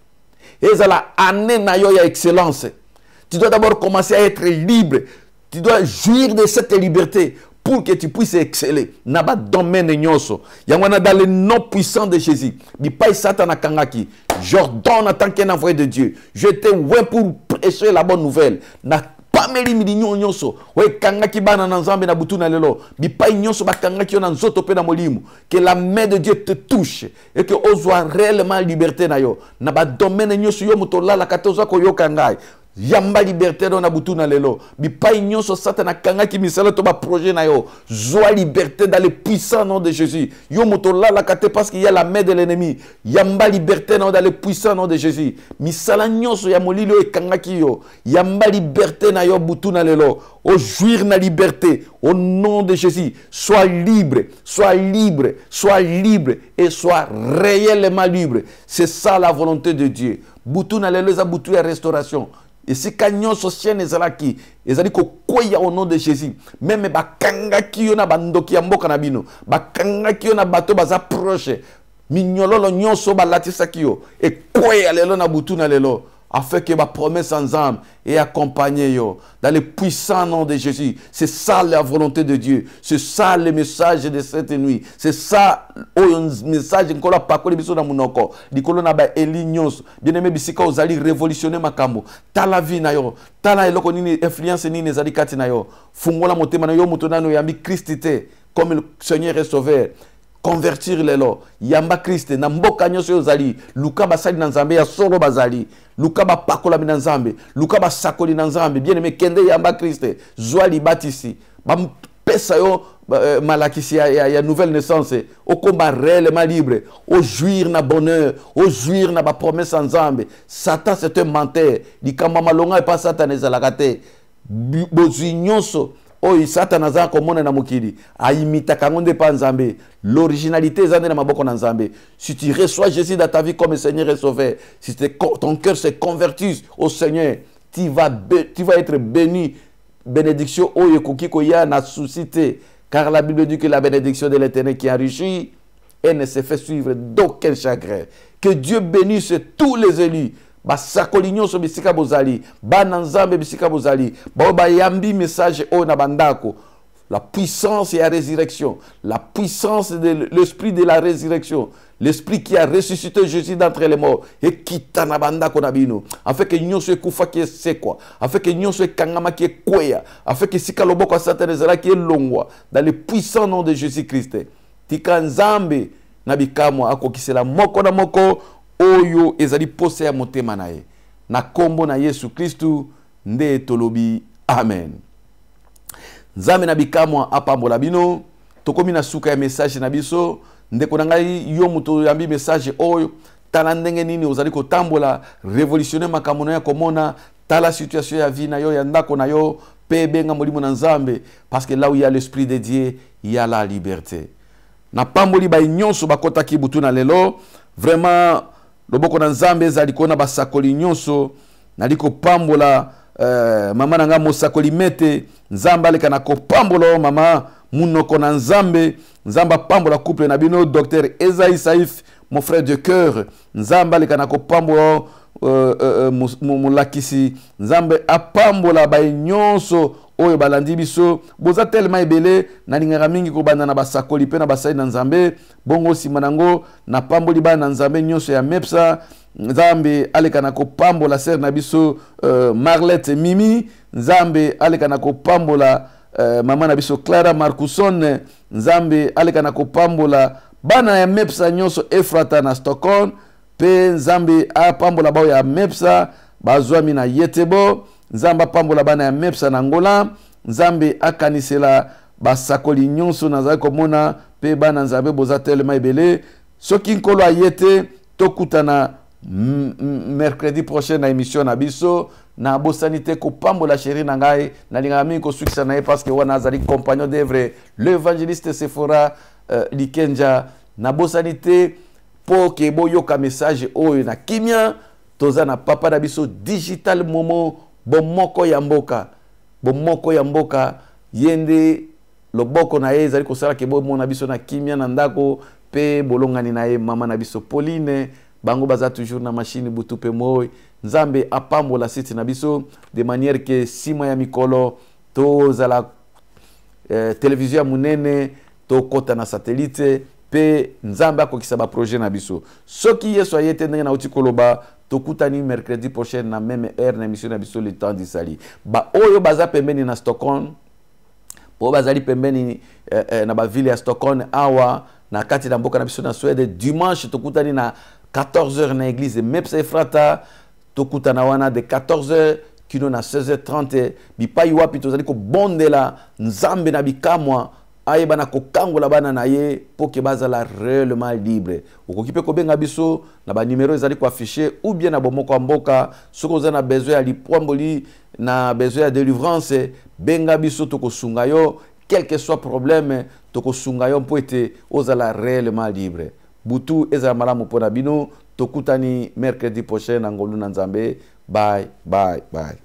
ezala année na yo ya excellence. Tu dois d'abord commencer à être libre. Tu dois jouir de cette liberté pour que tu puisses exceller. Naba domaine nyoso. Yangwana dans le nom puissant de Jésus. Bipai Satan kangaki. J'ordonne en tant qu'un envoyé de Dieu. Je te vois pour prêcher la bonne nouvelle. Na pameli midi nyonso. Ouais kangaki bana na nzambe na butu na lelo. Bipai nyonso ba kangaki na nzoto pe na molimo. Que la main de Dieu te touche et que ozwa réellement liberté na yo. Naba domaine nyoso yo mutola la katoza ko yo kangai. Yamba liberté dans butu na lelo. Bipai nyonso Satan kanga ki misala to ba projet na yo. Joie liberté dans le puissant nom de Jésus. Yo moto la kate parce qu'il y a la main de l'ennemi. Yamba liberté dans le puissant nom de Jésus. Misala nyonso ya molilo e kanga ki yo. Yamba liberté na yo butu na lelo. Au jouir na liberté au nom de Jésus. Sois libre, sois libre, sois libre et sois réellement libre. C'est ça la volonté de Dieu. Butu na lelo za butu ya restauration. Et si kanyon socien ezalaki, ezali ko koya au nom de Jésus. Même bakanga ki yo na bandoki ya mboka na bino, bakanga ki yo na bato baza proche, minyololo nyonso balatisa ki yo, et koya lelo na butu na lelo, afin que ma promesse ensemble et accompagner yo dans le puissant nom de Jésus. C'est ça la volonté de Dieu. C'est ça le message de cette nuit. C'est ça le message que la pakoli biso na munoko. Dikolo na ba elignons. Bien-aimé bisika ozali révolutionner makambo. Tala vie na yo. Tala eloko nini influence nini ezali kati na yo. Fungola motema na yo motona no yambi Christité comme le Seigneur et Sauveur. Convertir les lois. Yamba Christ na mboka nyonso ozali. Luka basali na nzambe ya solo bazali. Luka ba pakola na nzambe. Luka ba sakoli na nzambe. Bien aimé kende yamba Christ. Zwali batisi. Ba pesa yo malakisi ya nouvelle naissance. Au combat réellement libre. Au jouir na bonheur. Au jouir na ba promesse nzambe. Satan c'est un menteur. Dikamba malonga et pas Satan ezalakate. Bozi nyonso. Oh, Satan aza komona na mokili aimita kangonde pa nzambe. L'originalité est na maboko na nzambe. Si tu reçois Jésus dans ta vie comme Seigneur et Sauveur, si ton cœur se convertit au Seigneur, tu vas être béni. Bénédiction oyo koki koya na suscité, car la Bible dit que la bénédiction de l'Éternel qui enrichit et ne se fait suivre d'aucun chagrin. Que Dieu bénisse tous les élus. Basakolinyo so bisika bozali, bananzambe bisika bozali, ba yambi message o na bandako. La puissance et la résurrection, la puissance de l'esprit de la résurrection, l'esprit qui a ressuscité Jésus d'entre les morts et qui t'a na bandako na bino. Afin que nyon se kufa qui est quoi, afin que nyon se kangama qui est kwea, afin que sika loboko satanezala qui est longwa dans le puissant nom de Jésus-Christ. Tikanzambe na bikamwa akokisela moko na moko. Oyo ezali pose ya motema na ye. Na kombo na Yesu Kristu nde tolobi amen. Nzambe na bikamwa apambola bino. Tokomi na suka ya message na biso. Ndeko na ngai yo muto yambi message oyo. tala ndenge nini ozali kotambola révolutionner makambo na yo komona tala situation ya vie na yo ya ndako na yo pe benga molimo na Nzambe parce que là où il y a l'esprit de Dieu il y a la liberté. Na pamboli ba nyonso bakota ki butu na lelo vraiment loboko na Nzambe ezali kona basakoli nyonso naliko pambola mama nanga mosakoli mete Nzambe aleka na kopambola mama munoko na Nzambe Nzamba pambola couple na bino docteur Esaïe Saïf mon frère de cœur Nzamba aleka na kopambola mulakisi Nzambe apambola ba nyonso oyo balandi biso boza tellement ebele na lingaka mingi ko banda na basakoli pe na basai na Nzambe bongo simanango na pamboli ba na Nzambe nyonso ya mepsa Nzambe aleka na kopambola ser na biso Marlette Mimi Nzambe aleka na kopambola mama na biso Clara Marcuson Nzambe aleka na kopambola bana ya mepsa nyonso Efrata na Stockholm pe Nzambe apambola bao ya mepsa bazwami na Yetebo Nzamba pambola bana ya mepsa na Angola Nzambe akanisela basakoli nyonso nazali komona pe bana Nzambe boza tellement ebele soki nkolo ayete tokutana mercredi prochain na émission na biso na bosanité ko pambola chérie na ngai na linga mingi ko sukisa na parce que wana azali compagnon d'œuvre l'évangéliste Sephora Likenja na bosanité po ke boyoka message oyo na kimia toza na papa na biso digital momo bomoko ya mboka yende loboko na ye ezali kosala ke bomona biso na kimia na ndako pe bolongani na ye mama na biso Pauline bango baza toujours na machine butu pe moy Nzambe apambola siti na biso de manière que sima ya mikolo tozala télévision ya munene to kota na satellite pe Nzambe akokisa ba projet na biso soki yeso ayete ndenge na uti koloba tokutani mercredi prochain na même heure na émission na biso le temps d'Isali ba oyo baza pembeni na Stockholm po bazali pembeni na ba ville ya Stockholm awa na kati na mboka na biso na Suède dimanche tokutani na 14h na église Mepsa Efrata tokutana wana de 14h kino na 16h30 bipai wapi tozali ko bondela Nzambe na bikamwa aye bana kokangola bana na ye poke bazala réellement libre okokipe ko benga biso na ba numéro ezali ko afficher ou bien na bomoko mboka soko za na besoin ya lipwamboli na besoin ya délivrance benga biso to kosunga yo quel que soit problème to kosunga yo poete ozala réellement libre butu ezala malamu pona bino tokutani mercredi prochain na ngolu na Nzambe bye bye bye.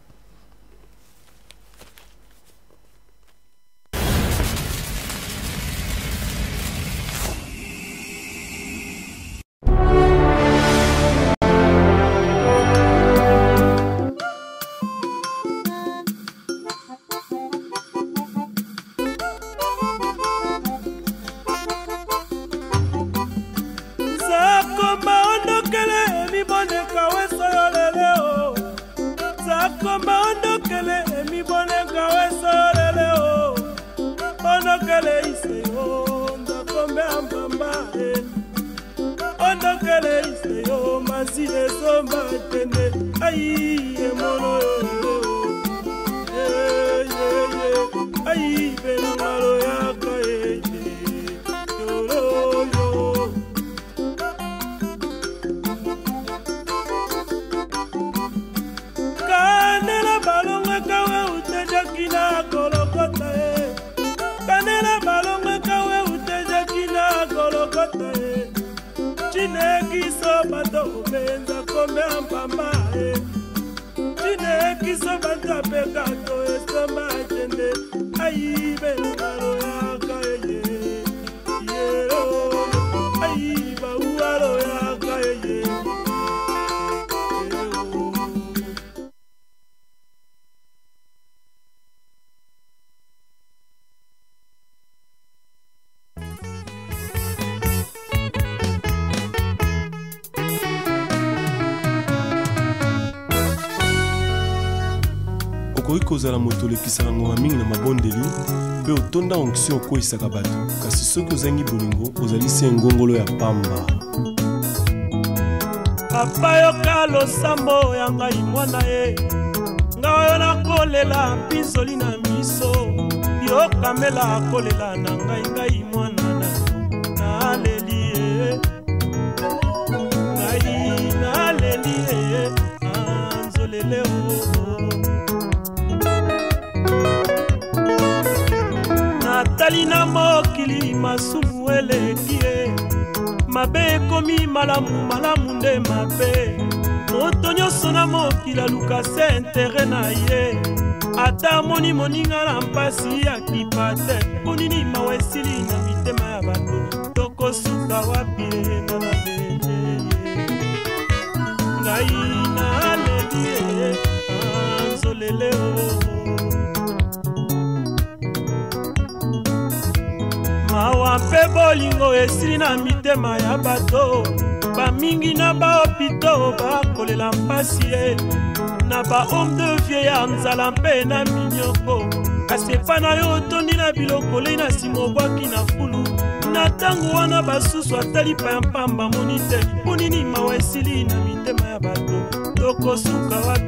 okoki kozala moto olekisaka ngonga mingi na mabondeli mpe otonda onction okweyisaka bato kasi soki ozangi bolingo ozalisi engongolo ya pamba papa yoka losambo ya ngai mwana ye nga oyo nakolela mpisoli na miso yokamela akolela na ngai mwana na naleli ye ngai nzolele natali na mokili masumu eleki ye mabe ekomi malamu malamu nde mabe moto nyonso na mokili aluka se intere na ye ata moni moninga na mpasi ya kipa te ponini mawa esili na mitema ya bato tokosuka wapi nga na bende ngai naleli ye nzolele mawa mpe bolingo esili na mitema ya bato bamingi na bahopito bakolela mpasi ye na bahome de vie ya nzala mpe na minyoko kasi epa na yo otondi na biloko lei na nsima obwaki na fulu na ntango wana basusu atali pa ya mpamba moni te ponini mawa esili na mitema ya bato tokosuka wapi